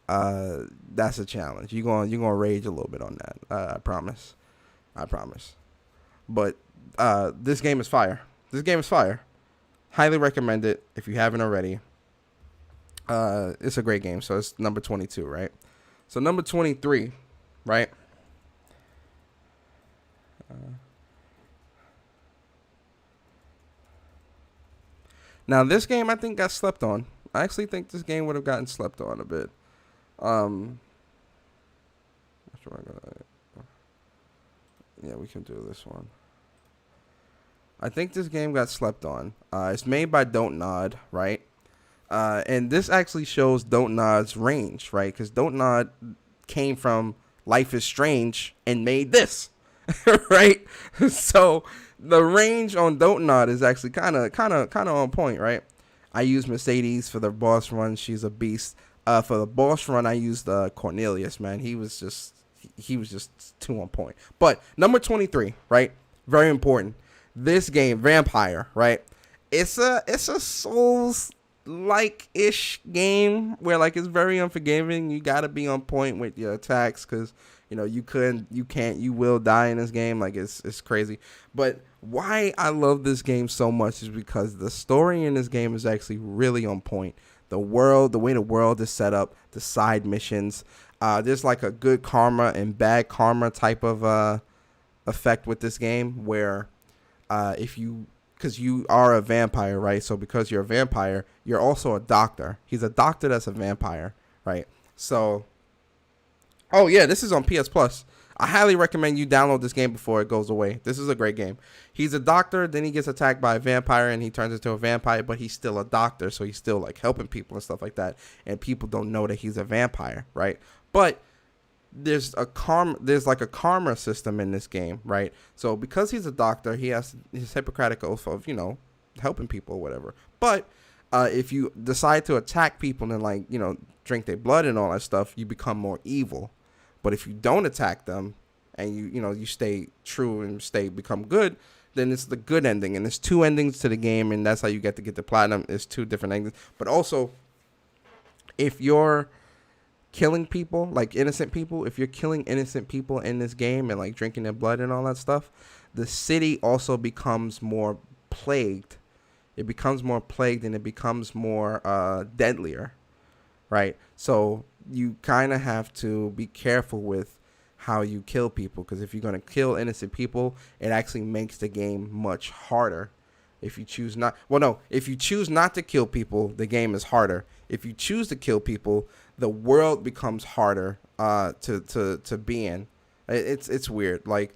S2: That's a challenge. You're gonna rage a little bit on that. I promise. But this game is fire. Highly recommend it if you haven't already. It's a great game. So it's number 22, right? So number 23, right? Now this game I think got slept on. I actually think this game would have gotten slept on a bit. Yeah, we can do this one. I think this game got slept on. It's made by Don't Nod, right? And this actually shows Don't Nod's range, right? Because Don't Nod came from Life is Strange and made this, right? So the range on Don't Nod is actually kind of on point, right? I use Mercedes for the boss run. She's a beast. For the boss run, I used Cornelius, man. He was just too on point. But number 23, right? Very important. This game, Vampire, right? It's a Souls-like-ish game where, like, it's very unforgiving. You got to be on point with your attacks because, you will die in this game. Like, it's crazy. But why I love this game so much is because the story in this game is actually really on point. The world, the way the world is set up, the side missions. There's like a good karma and bad karma type of effect with this game where because you are a vampire, right? So because you're a vampire, you're also a doctor. He's a doctor that's a vampire, right? So Oh yeah, this is on PS Plus. I highly recommend you download this game before it goes away. This is a great game. He's a doctor, then he gets attacked by a vampire and he turns into a vampire, but he's still a doctor, so he's still like helping people and stuff like that. And people don't know that he's a vampire, right? But there's like a karma system in this game, right? So because he's a doctor, he has his Hippocratic oath of, helping people or whatever. But if you decide to attack people and like, drink their blood and all that stuff, you become more evil. But if you don't attack them and you stay true and become good, then it's the good ending. And there's two endings to the game, and that's how you get the platinum. It's two different endings. But also, if you're killing people, like innocent people, if you're killing innocent people in this game and like drinking their blood and all that stuff, the city also becomes more plagued. It becomes more plagued and it becomes more deadlier, right? So you kind of have to be careful with how you kill people, because if you're going to kill innocent people, it actually makes the game much harder. If you choose not, if you choose not to kill people, the game is harder. If you choose to kill people, the world becomes harder to be in. It's weird, like,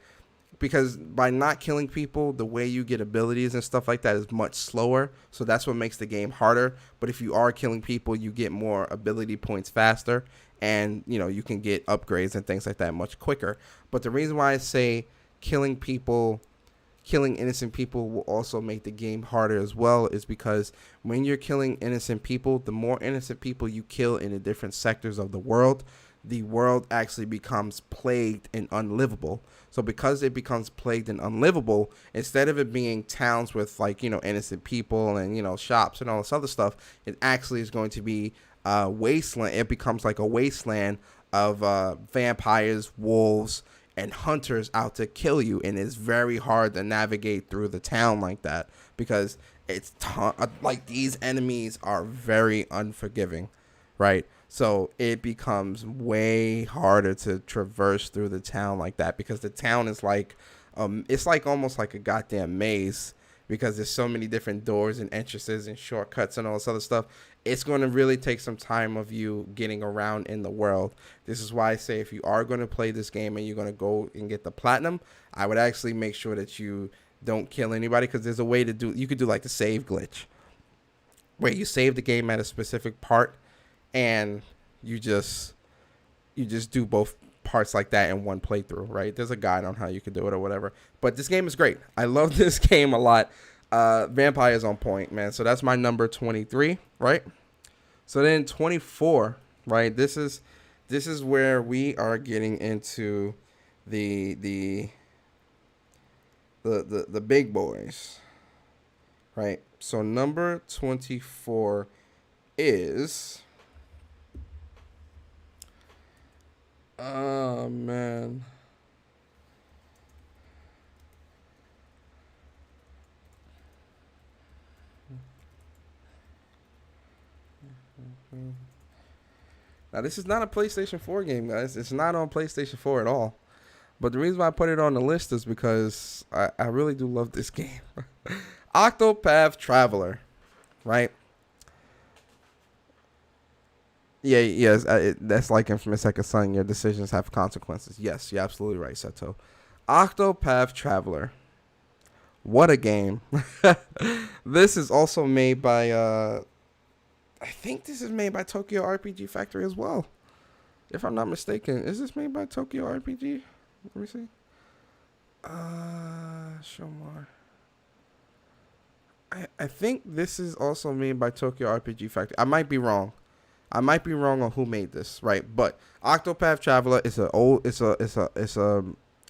S2: because by not killing people, the way you get abilities and stuff like that is much slower. So that's what makes the game harder. But if you are killing people, you get more ability points faster, and you can get upgrades and things like that much quicker. But the reason why I say killing innocent people will also make the game harder as well is because when you're killing innocent people, the more innocent people you kill in the different sectors of the world actually becomes plagued and unlivable. So because it becomes plagued and unlivable, instead of it being towns with like, innocent people and, shops and all this other stuff, it actually is going to be wasteland. It becomes like a wasteland of vampires, wolves, and hunters out to kill you. And it's very hard to navigate through the town like that, because it's like these enemies are very unforgiving, right? So it becomes way harder to traverse through the town like that, because the town is like, it's like almost like a goddamn maze, because there's so many different doors and entrances and shortcuts and all this other stuff. It's going to really take some time of you getting around in the world. This is why I say if you are going to play this game and you're going to go and get the platinum, I would actually make sure that you don't kill anybody, because there's a way to you could do like the save glitch, where you save the game at a specific part, and you just do both parts like that in one playthrough, right? There's a guide on how you can do it or whatever. But this game is great. I love this game a lot. Vampire's on point, man. So that's my number 23, right? So then 24, right? This is where we are getting into the big boys, right? So number 24 is, oh man, now this is not a PlayStation 4 game, guys. It's not on PlayStation 4 at all. But the reason why I put it on the list is because I really do love this game. Octopath Traveler, right? Yeah, yes, that's like Infamous Second Son. Your decisions have consequences. Yes, you're absolutely right, Seto. Octopath Traveler. What a game. This is also made by, I think this is made by Tokyo RPG Factory as well. If I'm not mistaken. Is this made by Tokyo RPG? Let me see. Show more. I think this is also made by Tokyo RPG Factory. I might be wrong. On who made this, right? But Octopath Traveler is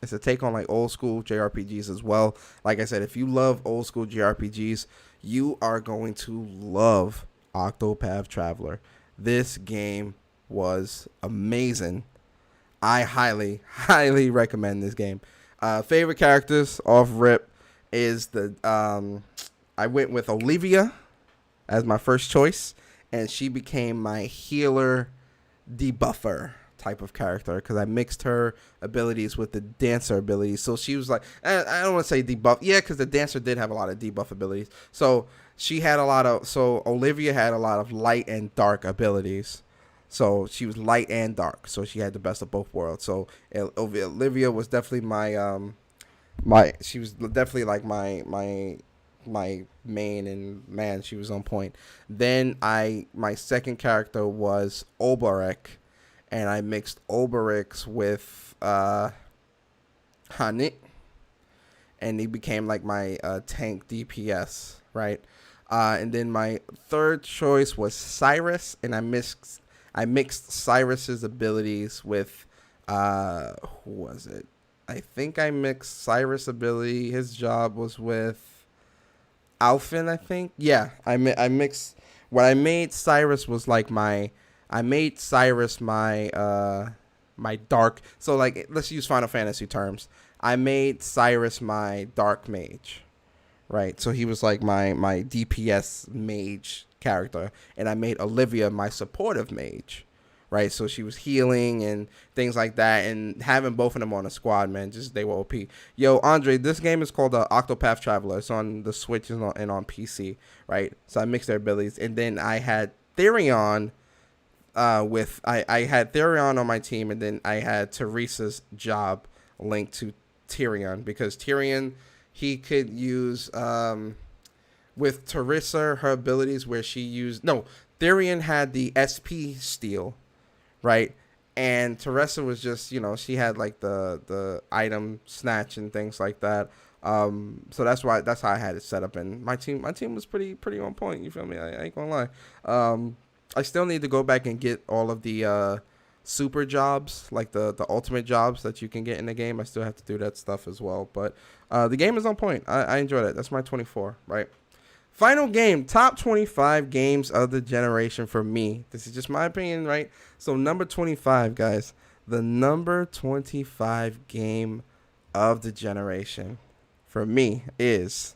S2: it's a take on like old school JRPGs as well. Like I said, if you love old school JRPGs, you are going to love Octopath Traveler. This game was amazing. I highly, highly recommend this game. Favorite characters off rip is I went with Olivia as my first choice, and she became my healer debuffer type of character because I mixed her abilities with the dancer abilities. So she was like, I don't want to say debuff. Yeah, because the dancer did have a lot of debuff abilities. So Olivia had a lot of light and dark abilities. So she was light and dark. So she had the best of both worlds. So Olivia was definitely she was definitely like my main, and man, she was on point. Then my second character was Olberek, and I mixed Olberek with Hanit, and he became like my tank DPS, right? And then my third choice was Cyrus, and I mixed Cyrus's abilities with who was it? I think I mixed Cyrus' ability. His job was with Alphen, I think. Yeah, I mixed. What I made Cyrus was like I made Cyrus my dark. So like, let's use Final Fantasy terms. I made Cyrus my dark mage, right? So he was like my DPS mage character, and I made Olivia my supportive mage, right? So she was healing and things like that, and having both of them on a squad, man, just they were OP. Yo, Andre, this game is called Octopath Traveler. It's on the Switch and on PC, right? So I mixed their abilities, and then I had Therion I had Therion on my team, and then I had Teresa's job linked to Tyrion, because Tyrion, he could use with Teresa her abilities where she used Therion had the SP steal, right? And Teresa was just, she had like the item snatch and things like that. So that's how I had it set up, and my team was pretty on point. You feel me? I ain't gonna lie. I still need to go back and get all of the super jobs, like the ultimate jobs that you can get in the game. I still have to do that stuff as well. But the game is on point. I enjoyed it. That's my 24, right? Final game, top 25 games of the generation for me. This is just my opinion, right? So number 25, guys. The number 25 game of the generation for me is...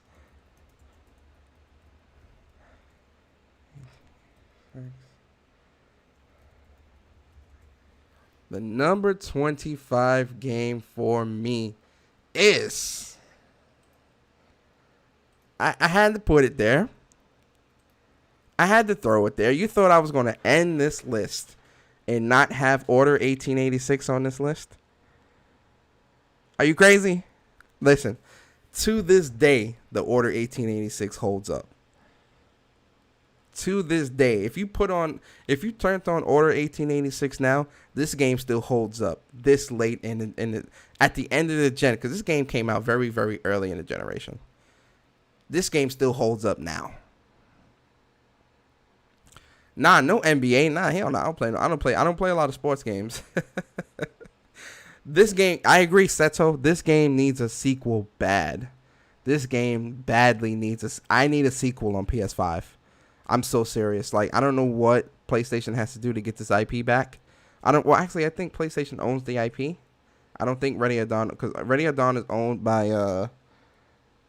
S2: The number 25 game for me is... I had to put it there. I had to throw it there. You thought I was going to end this list and not have Order 1886 on this list? Are you crazy? Listen, to this day, the Order 1886 holds up. To this day, if you turned on Order 1886 now, this game still holds up this late at the end of the gen, because this game came out very, very early in the generation. This game still holds up now. Nah, no NBA. Nah, hell no. I don't play a lot of sports games. This game, I agree, Seto. This game needs a sequel bad. This game badly needs I need a sequel on PS5. I'm so serious. Like, I don't know what PlayStation has to do to get this IP back. I think PlayStation owns the IP. I don't think Ready or Dawn, because Ready or Dawn is owned by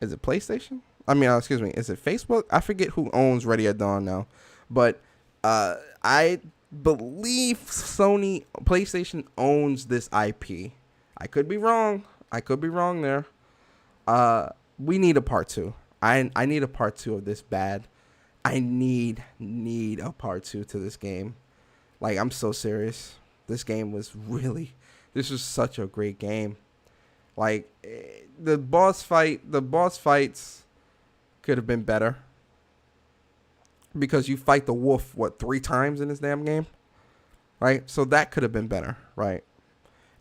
S2: is it PlayStation? Excuse me, is it Facebook? I forget who owns Ready or Dawn now. But I believe PlayStation owns this IP. I could be wrong. There. We need a part 2. I need a part 2 of this bad. I need a part 2 to this game. Like, I'm so serious. This was such a great game. Like, the boss fights could have been better, because you fight the wolf 3 times in this damn game, right? So that could have been better, right?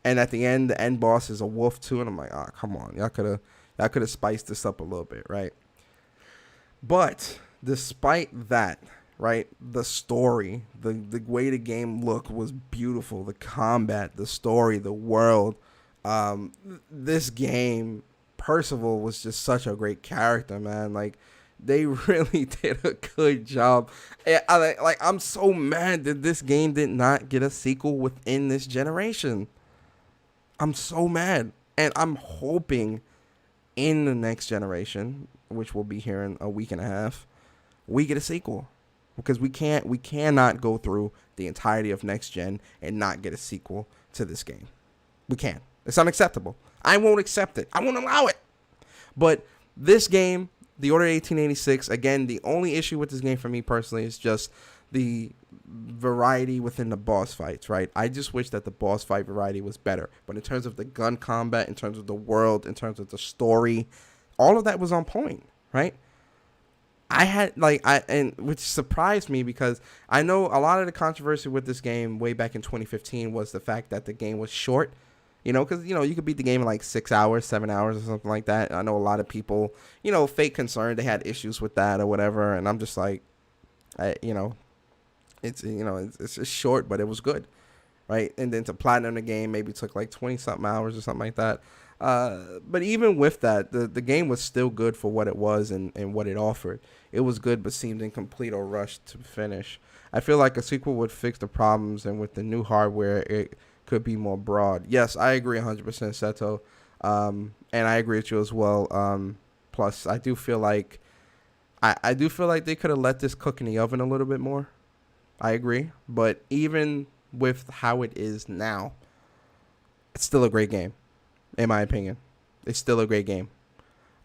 S2: And at the end boss is a wolf too, and I'm like, oh, come on, y'all could have spiced this up a little bit, right? But despite that, right, the story, the way the game looked was beautiful. The combat, the story, the world. This game, Percival was just such a great character, man. Like, they really did a good job. I'm so mad that this game did not get a sequel within this generation. I'm so mad. And I'm hoping in the next generation, which will be here in a week and a half, we get a sequel. Because we cannot go through the entirety of next gen and not get a sequel to this game. We can't. It's unacceptable. I won't accept it. I won't allow it. But this game, the Order 1886, again, the only issue with this game for me personally is just the variety within the boss fights, right? I just wish that the boss fight variety was better. But in terms of the gun combat, in terms of the world, in terms of the story, all of that was on point, right? I had and which surprised me because I know a lot of the controversy with this game way back in 2015 was the fact that the game was short. Because you could beat the game in like 6 hours, 7 hours, or something like that. I know a lot of people, fake concerned they had issues with that or whatever, and I'm just like, it's just short, but it was good, right? And then to platinum the game maybe took like 20 something hours or something like that. But even with that, the game was still good for what it was and what it offered. It was good, but seemed incomplete or rushed to finish. I feel like a sequel would fix the problems, and with the new hardware, it could be more broad. Yes, I agree 100%, Seto. And I agree with you as well. Plus, I do feel like I do feel like they could have let this cook in the oven a little bit more. I agree. But even with how it is now, it's still a great game, in my opinion. It's still a great game.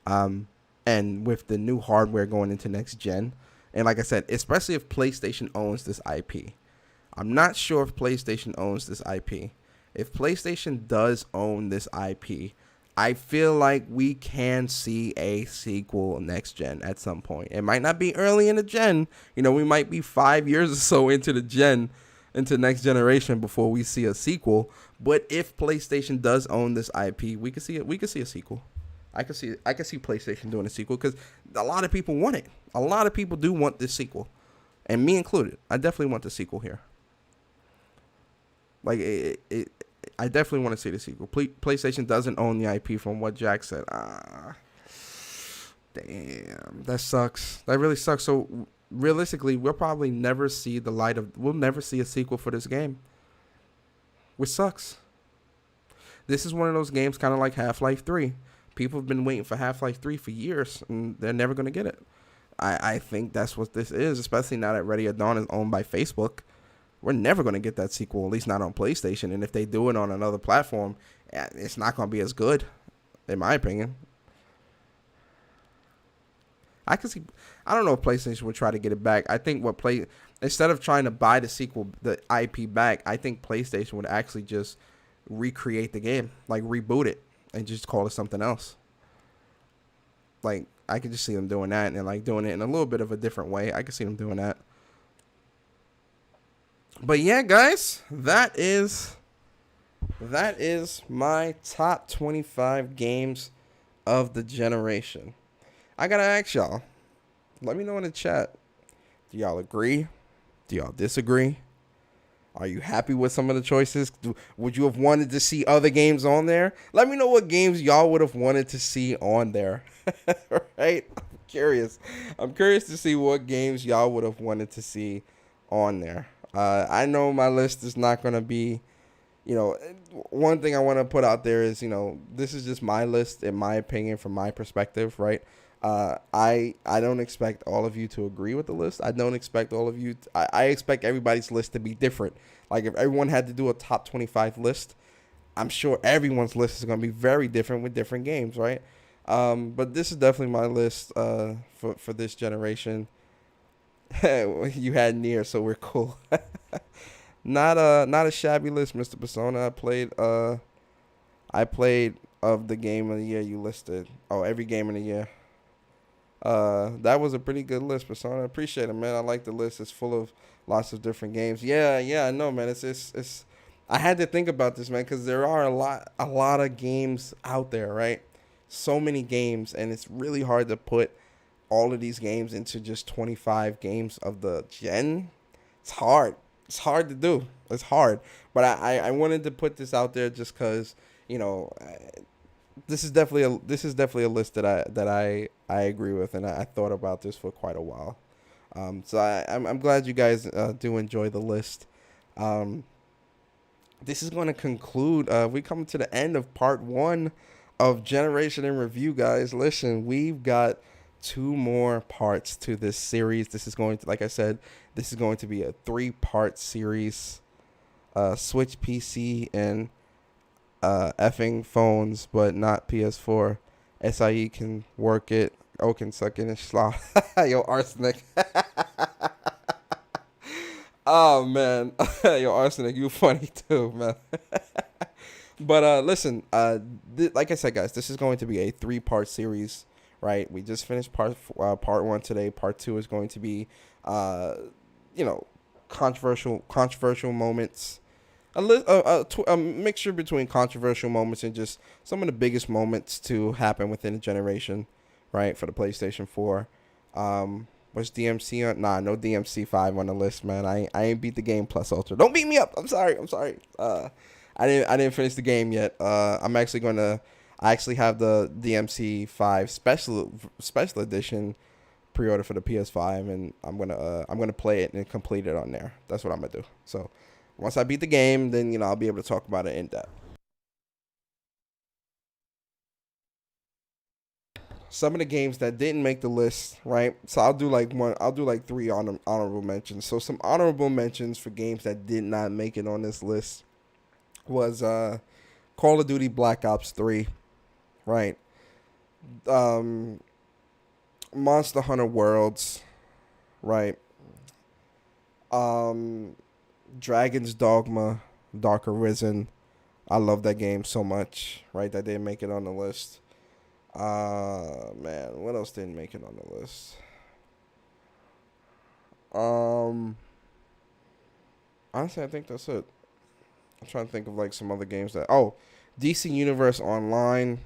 S2: And with the new hardware going into next gen, and like I said, especially if PlayStation owns this IP. I'm not sure if PlayStation owns this IP. If PlayStation does own this IP, I feel like we can see a sequel next gen at some point. It might not be early in the gen. We might be 5 years or so into the gen, into next generation before we see a sequel. But if PlayStation does own this IP, we could see it. We could see a sequel. I could see PlayStation doing a sequel because a lot of people want it. A lot of people do want this sequel, and me included. I definitely want the sequel here. Like I definitely want to see the sequel. PlayStation doesn't own the IP, from what Jack said. Damn, that sucks. That really sucks. So realistically, we'll probably never see the light of. We'll never see a sequel for this game, which sucks. This is one of those games, kind of like Half-Life 3. People have been waiting for Half-Life 3 for years, and they're never going to get it. I think that's what this is, especially now that Ready at Dawn is owned by Facebook. We're never going to get that sequel, at least not on PlayStation. And if they do it on another platform, it's not going to be as good, in my opinion. I don't know if PlayStation would try to get it back. I think instead of trying to buy the sequel, the IP back, I think PlayStation would actually just recreate the game, like reboot it and just call it something else. Like, I could just see them doing that and like doing it in a little bit of a different way. I could see them doing that. But yeah, guys, that is my top 25 games of the generation. I gotta ask y'all, let me know in the chat. Do y'all agree? Do y'all disagree? Are you happy with some of the choices? Would you have wanted to see other games on there? Let me know what games y'all would have wanted to see on there. Right? I'm curious to see what games y'all would have wanted to see on there. I know my list is not going to be, one thing I want to put out there is, this is just my list, in my opinion, from my perspective, right? I don't expect all of you to agree with the list. I don't expect all of you. I expect everybody's list to be different. Like, if everyone had to do a top 25 list, I'm sure everyone's list is going to be very different with different games, right? But this is definitely my list for this generation. You had Nier, so we're cool. Not a shabby list, Mr. Persona. I played of the game of the year you listed. Oh, every game of the year. That was a pretty good list, Persona. I appreciate it, man. I like the list. It's full of lots of different games. Yeah, I know, man. It's. I had to think about this, man, because there are a lot of games out there, right? So many games, and it's really hard to put all of these games into just 25 games of the gen. It's hard. It's hard to do. It's hard. But I wanted to put this out there just because, this is definitely a list that I agree with, and I thought about this for quite a while. So I'm glad you guys do enjoy the list. This is going to conclude. We come to the end of part 1 of Generation in Review, guys. Listen, we've got 2 more parts to this series. This is going to, like I said, this is going to be a 3-part series. Switch, PC, and effing phones, but not PS4. SIE can work it. O can suck it and slaw. Yo, Arsenic. Oh man, yo, Arsenic, you funny too, man. But listen, like I said, guys, this is going to be a 3-part series, right? We just finished part one today. Part two is going to be, uh, you know, controversial moments. A mixture between controversial moments and just some of the biggest moments to happen within a generation, right? For the PlayStation 4. Was DMC on? Nah, no DMC 5 on the list, man. I ain't beat the game plus Ultra. Don't beat me up. I'm sorry. I didn't finish the game yet. I actually have the DMC 5 special edition pre-order for the PS5, and I'm gonna play it and complete it on there. That's what I'm gonna do. So once I beat the game, then I'll be able to talk about it in depth. Some of the games that didn't make the list, right? So I'll do like one. I'll do like three honorable mentions. So some honorable mentions for games that did not make it on this list was Call of Duty Black Ops 3, right? Um, Monster Hunter Worlds, right? Um, Dragon's Dogma, Dark Arisen. I love that game so much, right? That didn't make it on the list. Man, what else didn't make it on the list? Um, Honestly, I think that's it. I'm trying to think of like some other games that. Oh, DC Universe Online,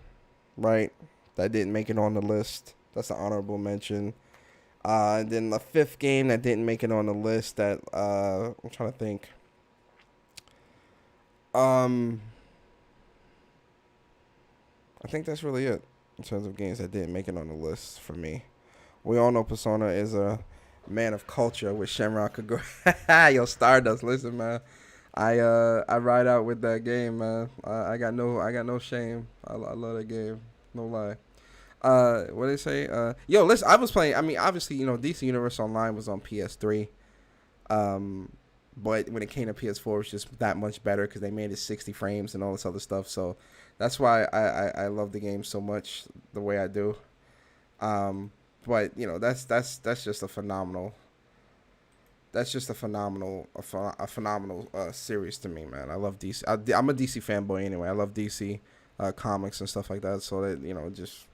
S2: right? That didn't make it on the list. That's an honorable mention. And then the fifth game that didn't make it on the list that I'm trying to think. I think that's really it in terms of games that didn't make it on the list for me. We all know Persona is a man of culture with Shenron Kagura. Yo, Stardust, listen, man. I ride out with that game, man. I got no shame. I love that game. No lie. What they say? Yo, listen. I was playing. I mean, obviously, DC Universe Online was on PS3. But when it came to PS4, it was just that much better because they made it 60 frames and all this other stuff. So that's why I love the game so much the way I do. But that's just a phenomenal. That's just a phenomenal series to me, man. I love DC. I'm a DC fanboy anyway. I love DC comics and stuff like that. So that just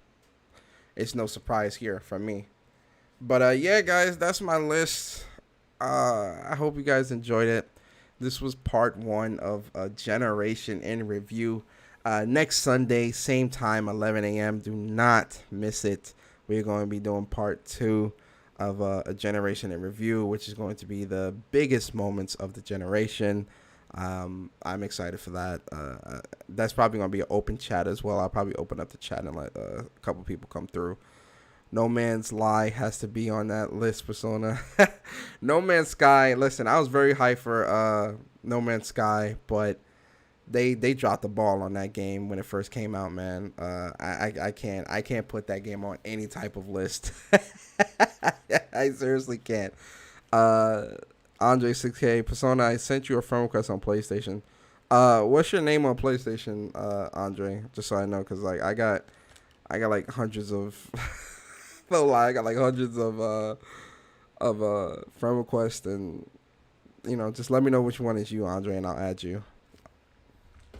S2: it's no surprise here for me. But yeah, guys, that's my list. I hope you guys enjoyed it. This was part one of a Generation in Review. Next Sunday, same time, 11 a.m. Do not miss it. We're going to be doing part two of a Generation in Review, which is going to be the biggest moments of the generation. I'm excited for that. That's probably going to be an open chat as well. I'll probably open up the chat and let a couple people come through. No Man's Lie has to be on that list, Persona. No Man's Sky. Listen, I was very hyped for No Man's Sky, but they dropped the ball on that game when it first came out, man. I can't put that game on any type of list. I seriously can't. Andre 6K Persona, I sent you a friend request on PlayStation. What's your name on PlayStation, Andre? Just so I know, cause like I got like hundreds of. No lie, I got like hundreds of friend requests, and just let me know which one is you, Andre, and I'll add you.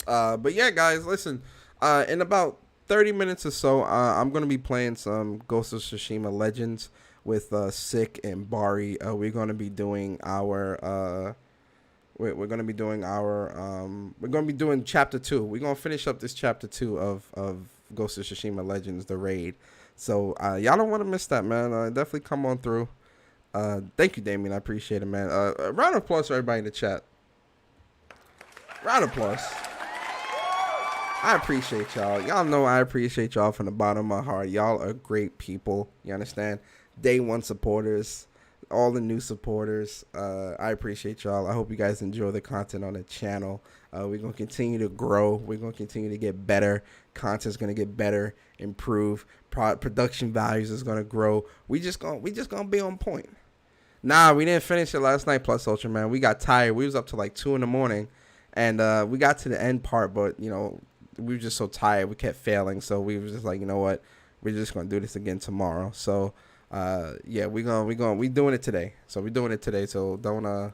S2: But yeah, guys, listen. In about 30 minutes or so, I'm gonna be playing some Ghost of Tsushima Legends with Sick and Bari. We're gonna be doing our we're gonna be doing chapter 2. We're gonna finish up this chapter 2 of Ghost of Tsushima Legends, the raid. So y'all don't want to miss that, man. Definitely come on through. Thank you, Damien. I appreciate it, man. A round of applause for everybody in the chat. Round of applause. I appreciate y'all. Y'all know I appreciate y'all from the bottom of my heart. Y'all are great people. You understand? Day one supporters, all the new supporters. I appreciate y'all. I hope you guys enjoy the content on the channel. We're going to continue to grow. We're going to continue to get better. Content's going to get better, improve. Production values is going to grow. We just going to be on point. Nah, we didn't finish it last night, Plus Ultra, man. We got tired. We was up to like 2 in the morning. And we got to the end part, but, we were just so tired. We kept failing. So we were just like, you know what? We're just going to do this again tomorrow. So, yeah, we doing it today. So we're doing it today. So don't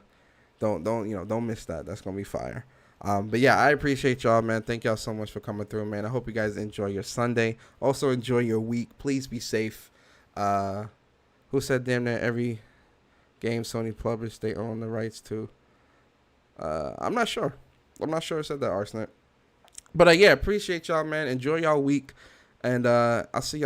S2: Don't miss that. That's gonna be fire. But yeah, I appreciate y'all, man. Thank y'all so much for coming through, man. I hope you guys enjoy your Sunday. Also enjoy your week. Please be safe. Who said damn near every game Sony published they own the rights to? I'm not sure. Who said that, Arsenic. But yeah, appreciate y'all, man. Enjoy y'all week, and I'll see y'all